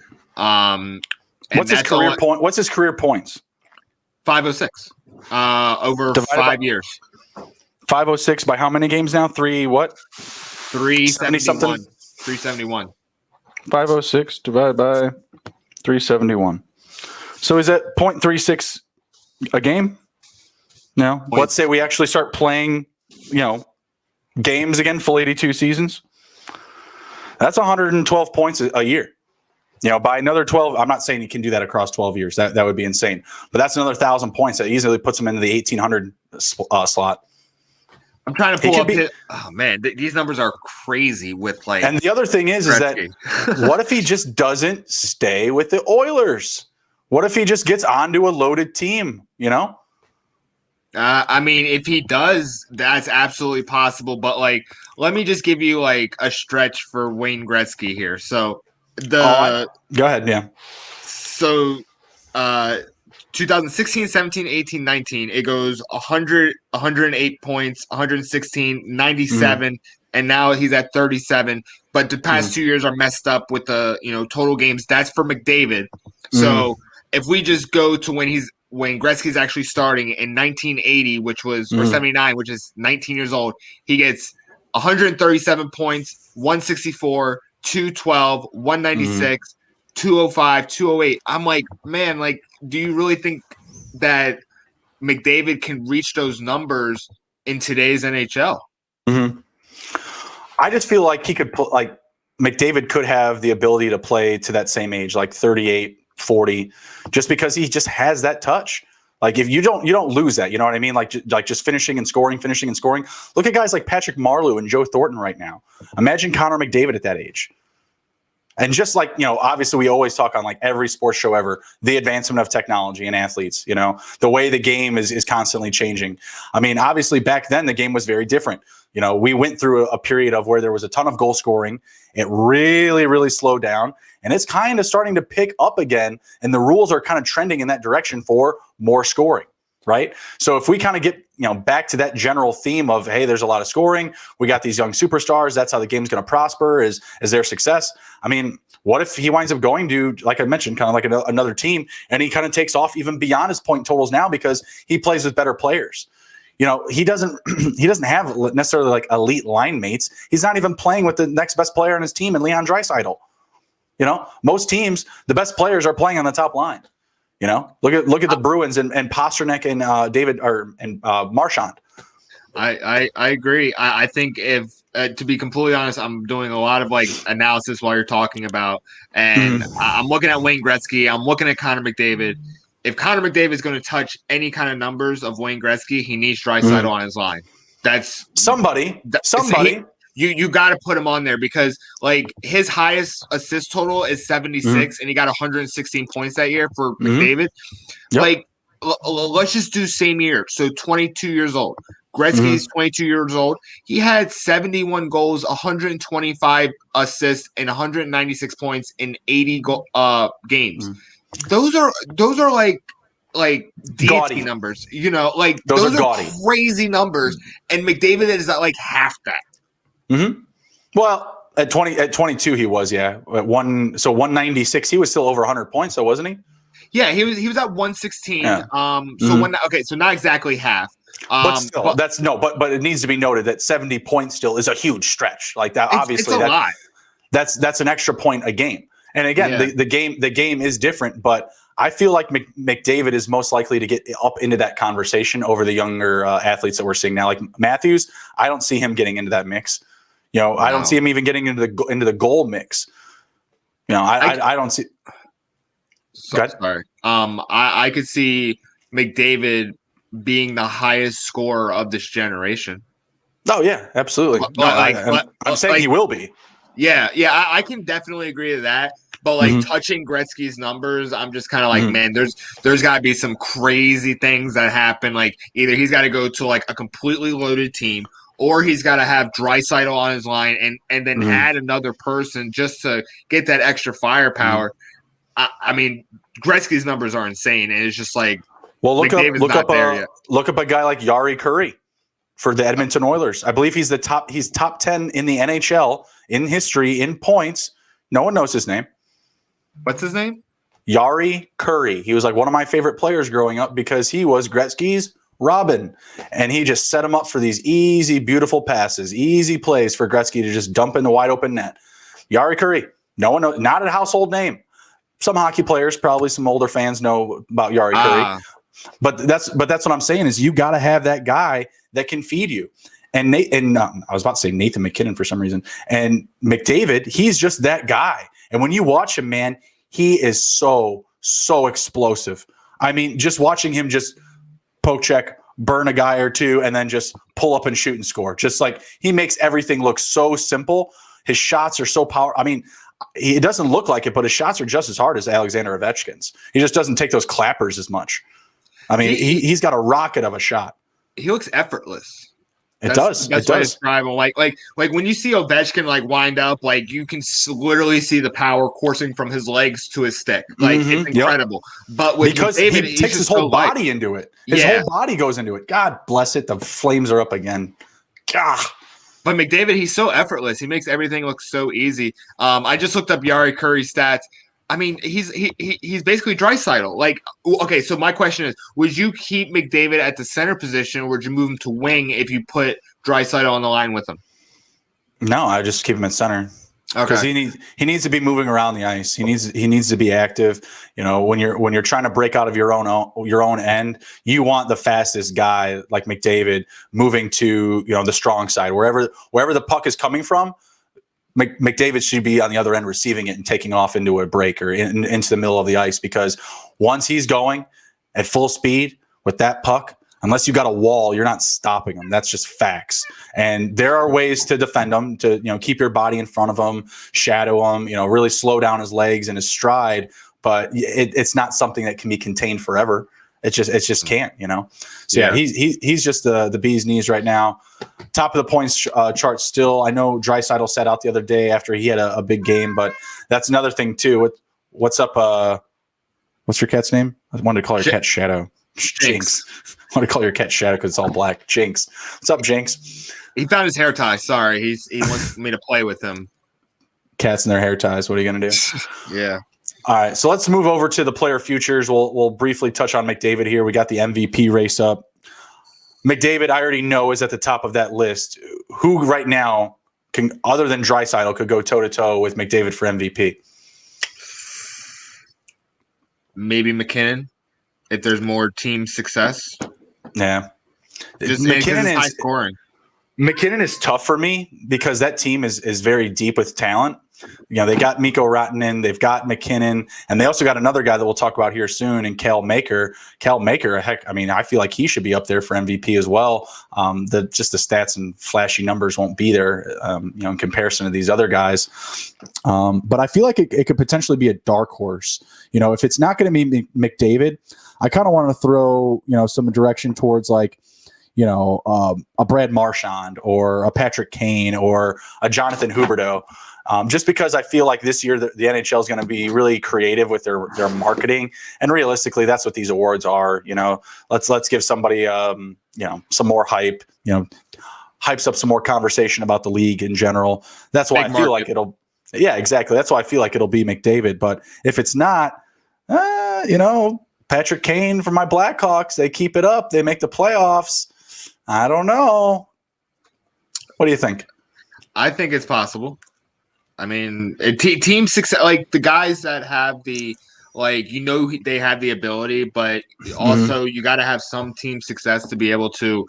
What's his career point? What's his career points?
506 over
Divided
5 years.
506 by how many games now?
371. 371.
506 divided by 371. So is that 0.36 a game? No. Let's say we actually start playing, games again, full 82 seasons. That's 112 points a year. By another 12, I'm not saying you can do that across 12 years. That would be insane. But that's another 1,000 points that easily puts him into the 1,800 slot.
I'm trying to pull up these numbers are crazy with like.
And the other thing is that what if he just doesn't stay with the Oilers? What if he just gets onto a loaded team,
I mean, if he does, that's absolutely possible. But let me just give you a stretch for Wayne Gretzky here. So
go ahead, yeah.
So 2016, 17, 18, 19, it goes 100, 108 points, 116, 97, and now he's at 37. But the past 2 years are messed up with the total games. That's for McDavid. So if we just go to when Gretzky's actually starting in 1980, which was or 79, which is 19 years old, he gets 137 points, 164, 212, 196, 205, 208. I'm like, man, do you really think that McDavid can reach those numbers in today's NHL?
I just feel like he could put McDavid could have the ability to play to that same age, like 38, 40, just because he just has that touch. Like if you don't lose that, you know what I mean? Like just finishing and scoring. Look at guys like Patrick Marleau and Joe Thornton right now. Imagine Connor McDavid at that age. And just obviously we always talk on every sports show ever, the advancement of technology and athletes, the way the game is constantly changing. I mean, obviously back then the game was very different. We went through a period of where there was a ton of goal scoring. It really, really slowed down, and it's kind of starting to pick up again. And the rules are kind of trending in that direction for more scoring. right? So if we kind of get back to that general theme of, hey, there's a lot of scoring, we got these young superstars, that's how the game's going to prosper is their success. I mean, what if he winds up going to, like I mentioned, kind of like another team, and he kind of takes off even beyond his point totals now because he plays with better players? He doesn't have necessarily like elite line mates. He's not even playing with the next best player on his team in Leon Draisaitl. Most teams, the best players are playing on the top line. Look at the Bruins and Pasternak and Marchand.
I agree. I think if to be completely honest, I'm doing a lot of like analysis while you're talking about, and I'm looking at Wayne Gretzky. I'm looking at Connor McDavid. If Connor McDavid is going to touch any kind of numbers of Wayne Gretzky, he needs Draisaitl on his line. That's
somebody.
You got to put him on there because like his highest assist total is 76, and he got 116 points that year for McDavid. Yep. Like, let's just do same year. So 22 years old. Gretzky's 22 years old. He had 71 goals, 125 assists, and 196 points in 80 games. Those are like deity
gaudy
numbers. Like
those are
gaudy, crazy numbers. And McDavid is at like half that.
Well, at 22 he was, at 196 he was still over 100 points, though, wasn't he?
Yeah, he was at 116.
Yeah.
So not exactly half.
But still, but it needs to be noted that 70 points still is a huge stretch. Like that, obviously,
it's a lot.
That's an extra point a game. And again, the game is different, but I feel like McDavid is most likely to get up into that conversation over the younger athletes that we're seeing now. Like Matthews, I don't see him getting into that mix. I don't see him even getting into the goal mix. I don't see.
Sorry. I could see McDavid being the highest scorer of this generation.
Oh yeah, absolutely. I'm saying he will be.
Yeah, I can definitely agree to that. But like touching Gretzky's numbers, I'm just kind of like, man, there's got to be some crazy things that happen. Like either he's got to go to like a completely loaded team, or he's got to have Draisaitl on his line and then add another person just to get that extra firepower. I mean, Gretzky's numbers are insane, and it's just like,
well, look up a guy like Yari Curry for the Edmonton Oilers. I believe he's top 10 in the NHL in history in points. No one knows his name.
What's his name?
Yari Curry. He was like one of my favorite players growing up because he was Gretzky's Robin, and he just set him up for these easy, beautiful passes, easy plays for Gretzky to just dump in the wide open net. Yari Curry. No one knows, not a household name. Some hockey players, probably some older fans know about Yari Curry. But that's what I'm saying is you got to have that guy that can feed you. And I was about to say Nathan McKinnon for some reason. And McDavid, he's just that guy. And when you watch him, man, he is so explosive. I mean, just watching him just poke check, burn a guy or two, and then just pull up and shoot and score. Just like he makes everything look so simple. His shots are so powerful. I mean, it doesn't look like it, but his shots are just as hard as Alexander Ovechkin's. He just doesn't take those clappers as much. I mean, he's got a rocket of a shot.
He looks effortless.
It does.
That's what I describe him. Like when you see Ovechkin like wind up, like you can literally see the power coursing from his legs to his stick. Like it's incredible. Yep. But because McDavid,
he takes his whole body into it. His whole body goes into it. God bless it. The flames are up again. Gah.
But McDavid, he's so effortless. He makes everything look so easy. I just looked up Yari Curry's stats. I mean, he's basically Draisaitl. Like, okay, so my question is, would you keep McDavid at the center position, or would you move him to wing if you put Draisaitl on the line with him?
No, I just keep him at center.
Okay.
Because he needs to be moving around the ice. He needs to be active. When you're trying to break out of your own end, you want the fastest guy like McDavid moving to the strong side. Wherever the puck is coming from, McDavid should be on the other end receiving it and taking off into a break or into the middle of the ice, because once he's going at full speed with that puck, unless you got a wall, you're not stopping him. That's just facts. And there are ways to defend him, to keep your body in front of him, shadow him, really slow down his legs and his stride. But it's not something that can be contained forever. It just can't, So yeah, he's just the bee's knees right now. Top of the points chart still. I know Draisaitl sat out the other day after he had a big game, but that's another thing too. What's up? What's your cat's name? I wanted to call her cat Shadow. Jinx. I want to call your cat Shadow because it's all black. Jinx. What's up, Jinx?
He found his hair tie. Sorry, he wants me to play with him.
Cats and their hair ties. What are you gonna do?
Yeah.
All right, so let's move over to the player futures. We'll briefly touch on McDavid here. We got the MVP race up. McDavid, I already know, is at the top of that list. Who right now can, other than Draisaitl, could go toe to toe with McDavid for MVP?
Maybe McKinnon, if there's more team success.
Yeah,
Just McKinnon is high scoring.
McKinnon is tough for me because that team is very deep with talent. You know, they got Mikko Rantanen, they've got McKinnon, and they also got another guy that we'll talk about here soon, and Cal Maker. Cal Maker, heck, I mean, I feel like he should be up there for MVP as well. The stats and flashy numbers won't be there, in comparison to these other guys. But I feel like it could potentially be a dark horse. You know, if it's not going to be McDavid, I kind of want to throw, some direction towards like, a Brad Marchand or a Patrick Kane or a Jonathan Huberdeau. Just because I feel like this year the NHL is going to be really creative with their marketing, and realistically, that's what these awards are. Let's give somebody some more hype. Hypes up some more conversation about the league in general. That's why I feel like it'll. Yeah, exactly. That's why I feel like it'll be McDavid. But if it's not, Patrick Kane for my Blackhawks, they keep it up. They make the playoffs. I don't know. What do you think?
I think it's possible. I mean, team success, like the guys that have the, they have the ability, but also you got to have some team success to be able to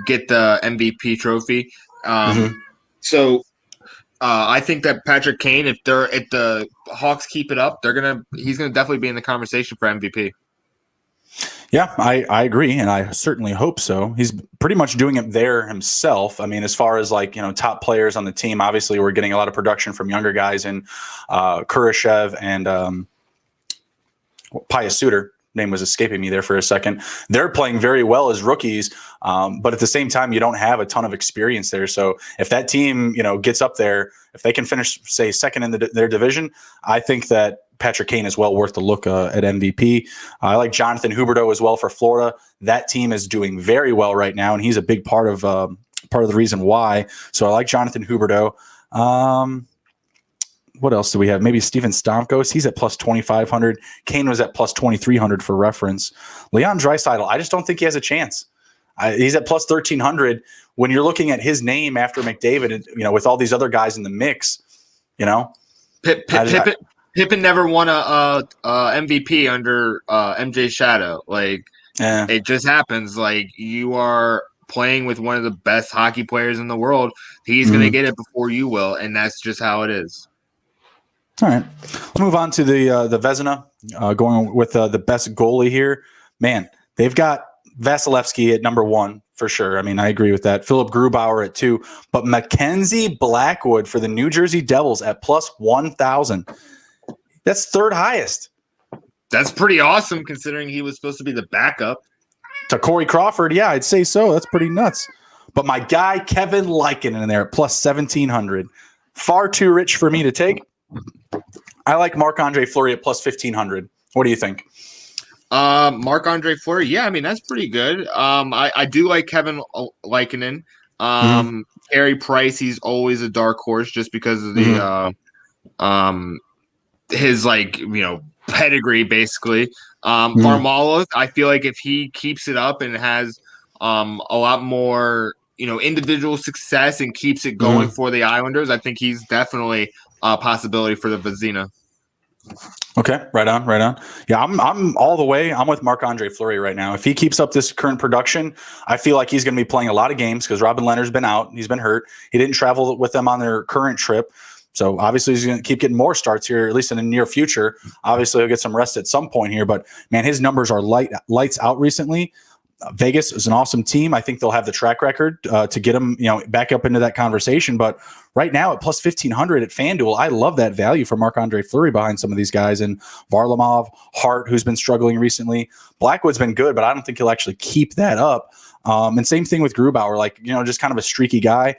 get the MVP trophy. So I think that Patrick Kane, if the Hawks keep it up, he's gonna definitely be in the conversation for MVP.
Yeah, I agree, and I certainly hope so. He's pretty much doing it there himself. I mean, as far as top players on the team, obviously we're getting a lot of production from younger guys in Kurashev and Pius Suter. Name was escaping me there for a second. They're playing very well as rookies, but at the same time, you don't have a ton of experience there. So if that team, gets up there, if they can finish, say, second in their division, I think that Patrick Kane is well worth the look at MVP. I like Jonathan Huberdeau as well for Florida. That team is doing very well right now, and he's a big part of the reason why. So I like Jonathan Huberdeau. What else do we have? Maybe Steven Stamkos. He's at plus 2,500. Kane was at plus 2,300 for reference. Leon Draisaitl, I just don't think he has a chance. He's at plus 1,300. When you're looking at his name after McDavid, with all these other guys in the mix,
Pippen never won a MVP under MJ Shadow. It just happens. You are playing with one of the best hockey players in the world. He's going to get it before you will, and that's just how it is.
All right, let's move on to the Vezina, going with the best goalie here. Man, they've got Vasilevsky at number one for sure. I mean, I agree with that. Philip Grubauer at 2, but Mackenzie Blackwood for the New Jersey Devils at plus 1,000. That's third highest.
That's pretty awesome considering he was supposed to be the backup
to Corey Crawford. Yeah, I'd say so. That's pretty nuts. But my guy Kevin Lankinen in there at plus 1,700. Far too rich for me to take. I like Marc-Andre Fleury at plus 1,500. What do you think?
Marc-Andre Fleury, yeah, I mean that's pretty good. I do like Kevin Lankinen. Carey Price, he's always a dark horse just because of the his pedigree basically. Varlamov, I feel like if he keeps it up and has a lot more individual success and keeps it going for the Islanders, I think he's definitely a possibility for the Vezina.
Okay, right on. Yeah, I'm all the way. I'm with Marc-Andre Fleury right now. If he keeps up this current production, I feel like he's going to be playing a lot of games because Robin Leonard's been out. He's been hurt. He didn't travel with them on their current trip. So obviously he's going to keep getting more starts here, at least in the near future. Obviously he'll get some rest at some point here, but man, his numbers are lights out recently. Vegas is an awesome team. I think they'll have the track record to get them, back up into that conversation. But right now at plus 1,500 at FanDuel, I love that value for Marc-Andre Fleury behind some of these guys. And Varlamov, Hart, who's been struggling recently. Blackwood's been good, but I don't think he'll actually keep that up. And same thing with Grubauer, just kind of a streaky guy.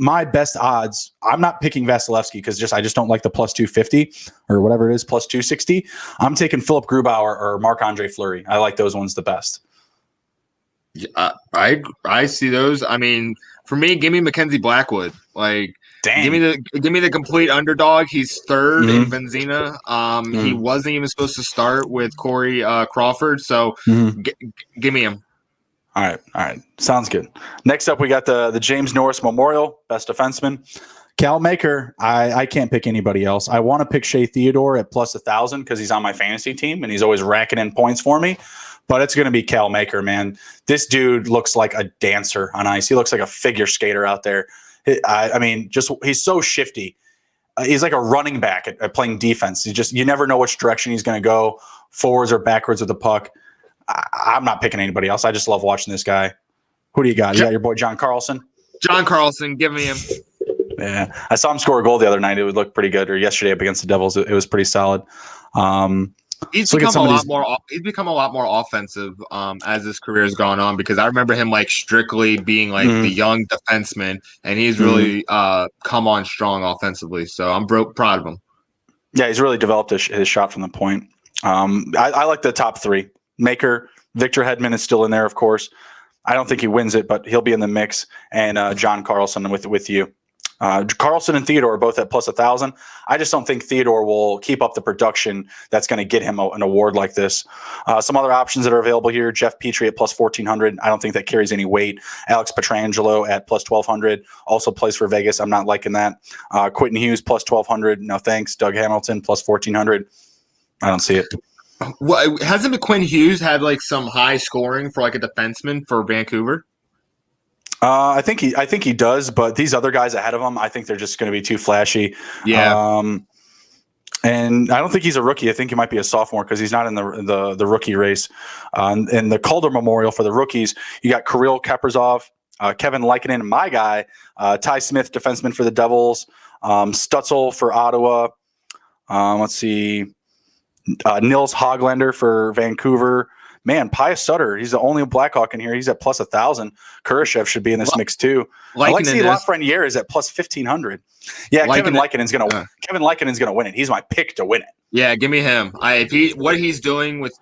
my best odds, I'm not picking Vasilevsky because I just don't like the plus 250 or whatever it is, plus 260. I'm taking Philip Grubauer or Marc-Andre Fleury. I like those ones the best.
I see those. I mean, for me, give me Mackenzie Blackwood. Like,
Dang.
give me the complete underdog. He's third in Benzina. He wasn't even supposed to start with Corey Crawford, so give me him.
All right. Sounds good. Next up, we got the James Norris Memorial, best defenseman. Cal Maker, I can't pick anybody else. I want to pick Shea Theodore at plus 1,000 because he's on my fantasy team and he's always racking in points for me. But it's going to be Cal Maker, man. This dude looks like a dancer on ice. He looks like a figure skater out there. I mean, he's so shifty. He's like a running back at playing defense. You never know which direction he's going to go, forwards or backwards with the puck. I'm not picking anybody else. I just love watching this guy. Who do you got? You got your boy John Carlson?
John Carlson, give me him.
Yeah, I saw him score a goal the other night. It would look pretty good. Or yesterday up against the Devils, it was pretty solid.
He's become a lot more. He's become a lot more offensive as his career has gone on. Because I remember him like strictly being like the young defenseman, and he's really come on strong offensively. So I'm proud of him.
Yeah, he's really developed his shot from the point. I like the top three. Maker, Victor Hedman is still in there, of course. I don't think he wins it, but he'll be in the mix. And John Carlson with you. Carlson and Theodore are both at plus 1,000. I just don't think Theodore will keep up the production that's going to get him an award like this. Some other options that are available here: Jeff Petrie at plus 1,400. I don't think that carries any weight. Alex Pietrangelo at plus 1,200 also plays for Vegas. I'm not liking that. Quentin Hughes plus 1,200. No thanks. Doug Hamilton plus 1,400. I don't see it.
Well, hasn't Quentin Hughes had like some high scoring for like a defenseman for Vancouver?
I think he does, but these other guys ahead of him, I think they're just going to be too flashy.
Yeah.
And I don't think he's a rookie. I think he might be a sophomore because he's not in the rookie race. In the Calder Memorial for the rookies, you got Kirill Kaprizov, Kevin Lankinen, my guy, Ty Smith, defenseman for the Devils, Stutzel for Ottawa. Let's see. Nils Hoglander for Vancouver. Man, Pius Sutter, he's the only Blackhawk in here. He's at plus 1,000. Kurashev should be in this mix too. Alexei Lafreniere is at plus 1,500. Yeah, Kevin Lakinen's gonna win it. He's my pick to win it.
Yeah, give me him. What he's doing with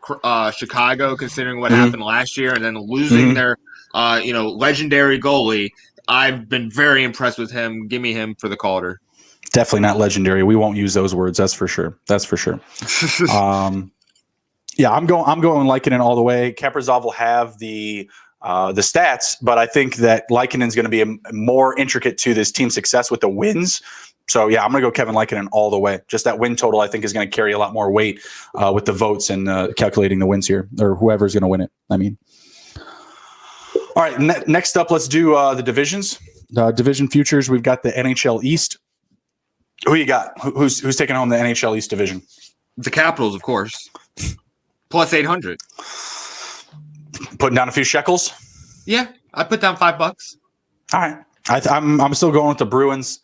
Chicago, considering what happened last year, and then losing their legendary goalie, I've been very impressed with him. Give me him for the Calder.
Definitely not legendary. We won't use those words. That's for sure. Yeah, I'm going Lankinen all the way. Kaprizov will have the stats, but I think that Lakinen's going to be more intricate to this team success with the wins. So yeah, I'm going to go Kevin Lankinen all the way. Just that win total, I think, is going to carry a lot more weight with the votes and calculating the wins here, or whoever's going to win it. I mean, all right. Next up, let's do the divisions. Division futures. We've got the NHL East. Who you got? Who's taking home the NHL East division?
The Capitals, of course. Plus 800.
Putting down a few shekels?
Yeah, I put down $5.
All right. I'm still going with the Bruins.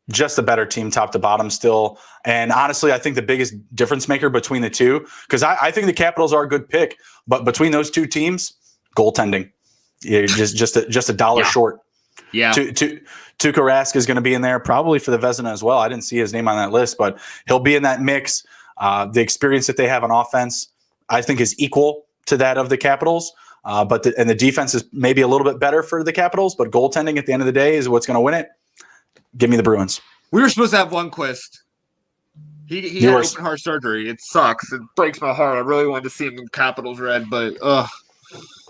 Just a better team top to bottom still. And honestly, I think the biggest difference maker between the two, because I think the Capitals are a good pick, but between those two teams, goaltending. You're just a dollar short.
Yeah.
Tuukka Rask is going to be in there probably for the Vezina as well. I didn't see his name on that list, but he'll be in that mix. The experience that they have on offense, I think, is equal to that of the Capitals. But the defense is maybe a little bit better for the Capitals, but goaltending at the end of the day is what's going to win it. Give me the Bruins.
We were supposed to have Lundqvist. He had open heart surgery. It sucks. It breaks my heart. I really wanted to see him in Capitals red, but I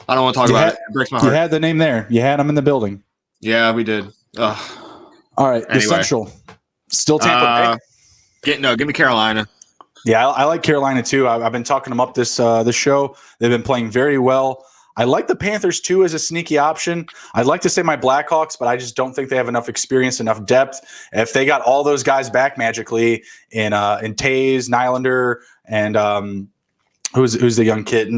don't want to talk about it. It breaks my heart.
You had the name there. You had him in the building.
Yeah, we did.
All right, anyway. The Central. Still Tampa Bay?
Give me Carolina.
Yeah, I like Carolina too. I've been talking them up this show. They've been playing very well. I like the Panthers too as a sneaky option. I'd like to say my Blackhawks, but I just don't think they have enough experience, enough depth. If they got all those guys back magically in Tays, Nylander, and who's the young kid?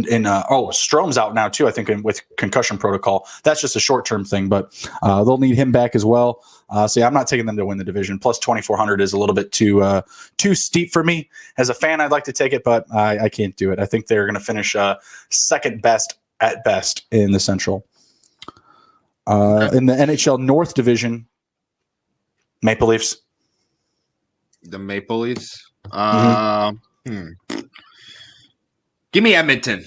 Strom's out now too, I think, with concussion protocol. That's just a short-term thing, but they'll need him back as well. So yeah, I'm not taking them to win the division. Plus 2,400 is a little bit too steep for me. As a fan, I'd like to take it, but I can't do it. I think they're going to finish second best at best in the Central. In the NHL North Division, Maple Leafs.
The Maple Leafs.
Mm-hmm.
Give me Edmonton.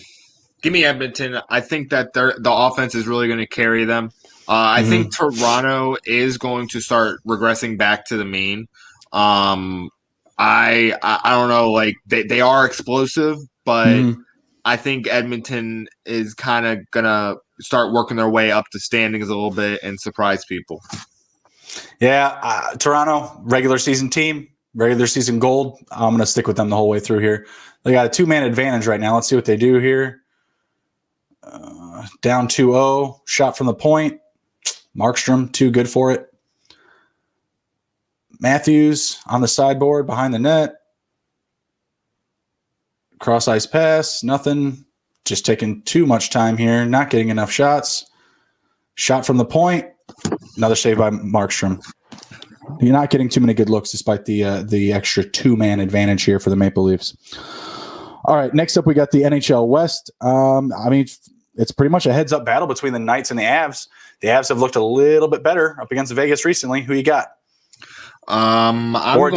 Give me Edmonton. I think that the offense is really going to carry them. I think Toronto is going to start regressing back to the mean. I don't know. Like they are explosive, but I think Edmonton is kind of gonna start working their way up the standings a little bit and surprise people.
Yeah, Toronto, regular season team, regular season gold. I'm going to stick with them the whole way through here. They got a 2-man advantage right now. Let's see what they do here. Down 2-0, shot from the point. Markstrom, too good for it. Matthews on the sideboard, behind the net. Cross ice pass, nothing. Just taking too much time here, not getting enough shots. Shot from the point. Another save by Markstrom. You're not getting too many good looks despite the extra 2-man advantage here for the Maple Leafs. All right, next up we got the NHL West. It's pretty much a heads-up battle between the Knights and the Avs. The Avs have looked a little bit better up against Vegas recently. Who you got?
I'm going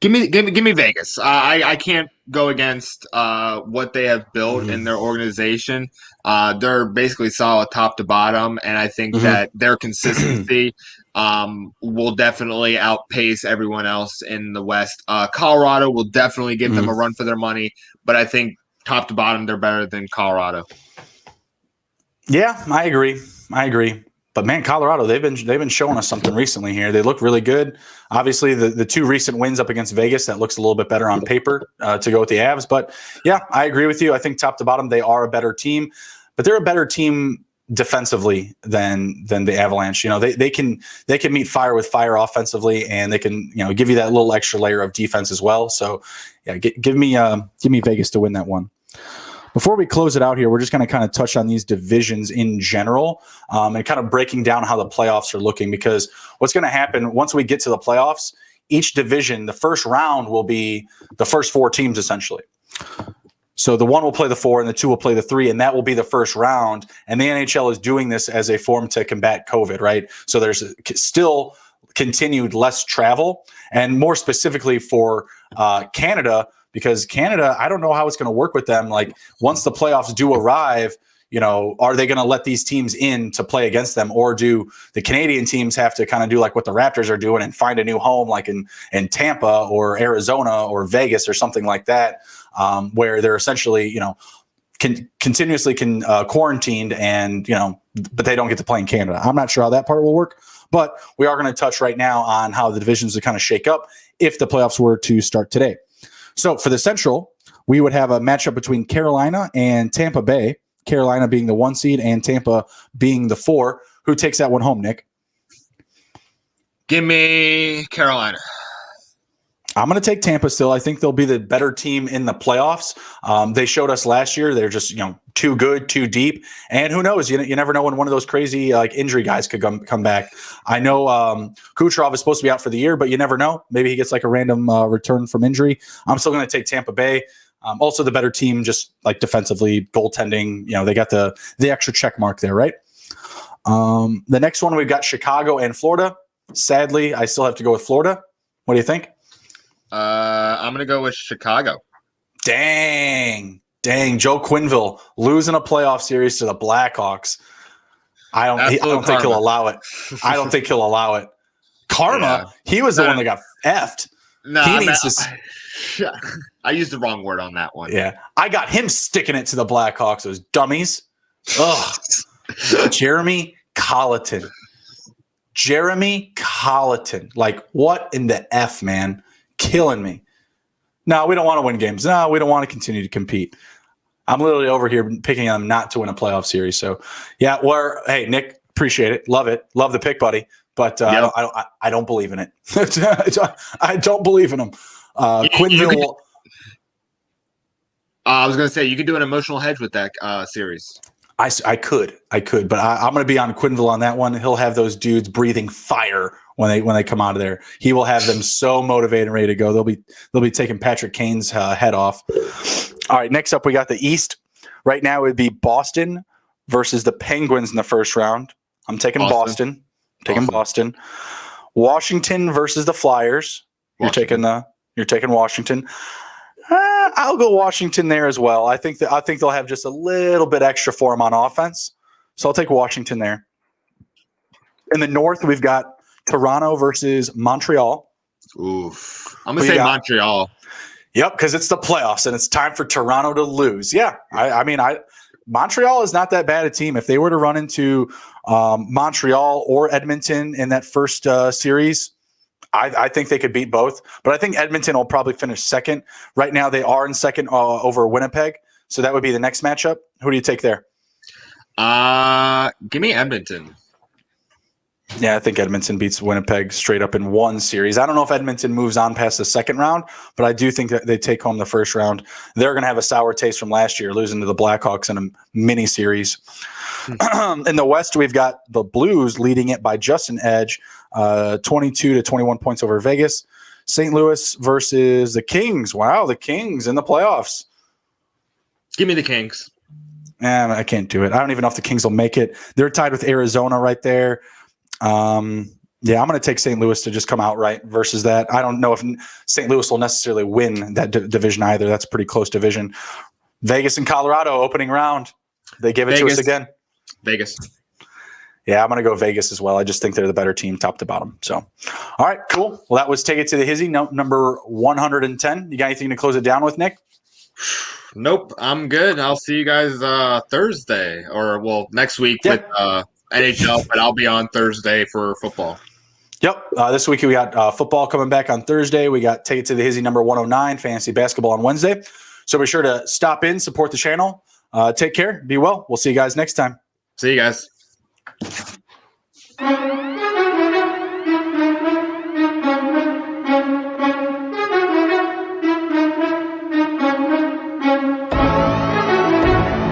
to give me Vegas. I can't go against what they have built in their organization. They're basically solid top to bottom, and I think that their consistency will definitely outpace everyone else in the West. Colorado will definitely give them a run for their money, but I think top to bottom they're better than Colorado.
Yeah, I agree. But man, Colorado, they've been showing us something recently here. They look really good. Obviously, the 2 recent wins up against Vegas, that looks a little bit better on paper to go with the Avs. But yeah, I agree with you. I think top to bottom, they are a better team, but they're a better team defensively than the Avalanche. You know, they can meet fire with fire offensively, and they can give you that little extra layer of defense as well. So yeah, give me Vegas to win that one. Before we close it out here, we're just going to kind of touch on these divisions in general and kind of breaking down how the playoffs are looking, because what's going to happen once we get to the playoffs, each division, the first round will be the first 4 teams essentially. So the 1 will play the 4 and the 2 will play the 3, and that will be the first round. And the NHL is doing this as a form to combat COVID, right? So there's still continued less travel, and more specifically for Canada, because Canada, I don't know how it's going to work with them. Like once the playoffs do arrive, are they going to let these teams in to play against them, or do the Canadian teams have to kind of do like what the Raptors are doing and find a new home, like in Tampa or Arizona or Vegas or something like that, where they're essentially, continuously quarantined and, but they don't get to play in Canada. I'm not sure how that part will work, but we are going to touch right now on how the divisions will kind of shake up if the playoffs were to start today. So for the Central, we would have a matchup between Carolina and Tampa Bay, Carolina being the 1 seed and Tampa being the 4. Who takes that one home, Nick?
Give me Carolina.
I'm going to take Tampa still. I think they'll be the better team in the playoffs. They showed us last year they're just too good, too deep. And who knows? You never know when one of those crazy injury guys could come back. I know Kucherov is supposed to be out for the year, but you never know. Maybe he gets like a random return from injury. I'm still going to take Tampa Bay. Also the better team, just like defensively, goaltending. They got the extra check mark there, right? The next one, we've got Chicago and Florida. Sadly, I still have to go with Florida. What do you think?
I'm going to go with Chicago.
Dang. Joe Quenneville losing a playoff series to the Blackhawks. I don't think he'll allow it. I don't think he'll allow it. Karma. Yeah. He was the one that got effed.
No, I used the wrong word on that one.
Yeah. I got him sticking it to the Blackhawks, those dummies. Ugh. Jeremy Colleton. Like, what in the F, man? Killing me. No, we don't want to win games. No, we don't want to continue to compete. I'm literally over here picking them not to win a playoff series. So, yeah, hey, Nick, appreciate it. Love it. Love the pick, buddy. But I don't believe in it. I don't believe in them. Quenneville.
I was going to say, you could do an emotional hedge with that series.
I could, but I'm going to be on Quenneville on that one. He'll have those dudes breathing fire when they come out of there. He will have them so motivated and ready to go. They'll be taking Patrick Kane's head off. All right, next up we got the East. Right now it would be Boston versus the Penguins in the first round. I'm taking Boston. I'm taking Boston. Washington versus the Flyers. You're taking Washington. I'll go Washington there as well. I think they'll have just a little bit extra for them on offense, so I'll take Washington there. In the North, we've got Toronto versus Montreal.
Oof. I'm gonna say Montreal.
Yep, because it's the playoffs and it's time for Toronto to lose. Yeah, I mean, Montreal is not that bad a team. If they were to run into Montreal or Edmonton in that first series, I think they could beat both. But I think Edmonton will probably finish second. Right now, they are in second over Winnipeg, so that would be the next matchup. Who do you take there?
Give me Edmonton.
Yeah, I think Edmonton beats Winnipeg straight up in one series. I don't know if Edmonton moves on past the second round, but I do think that they take home the first round. They're going to have a sour taste from last year, losing to the Blackhawks in a mini series. In the West, we've got the Blues leading it by just an edge, 22 to 21 points over Vegas. St. Louis versus the Kings. Wow, the Kings in the playoffs.
Give me the Kings.
I can't do it. I don't even know if the Kings will make it. They're tied with Arizona right there. I'm going to take St. Louis to just come out right versus that. I don't know if St. Louis will necessarily win that division either. That's a pretty close division. Vegas and Colorado opening round. They give it to us again.
Vegas.
Yeah, I'm going to go Vegas as well. I just think they're the better team top to bottom. So, all right, cool. Well, that was Take It to the Hizzy, number 110. You got anything to close it down with, Nick?
Nope, I'm good. I'll see you guys Thursday next week with NHL, but I'll be on Thursday for football.
Yep. This week we got football coming back on Thursday. We got Take It to the Hizzy number 109, fantasy basketball on Wednesday. So be sure to stop in, support the channel. Take care. Be well. We'll see you guys next time.
See you guys.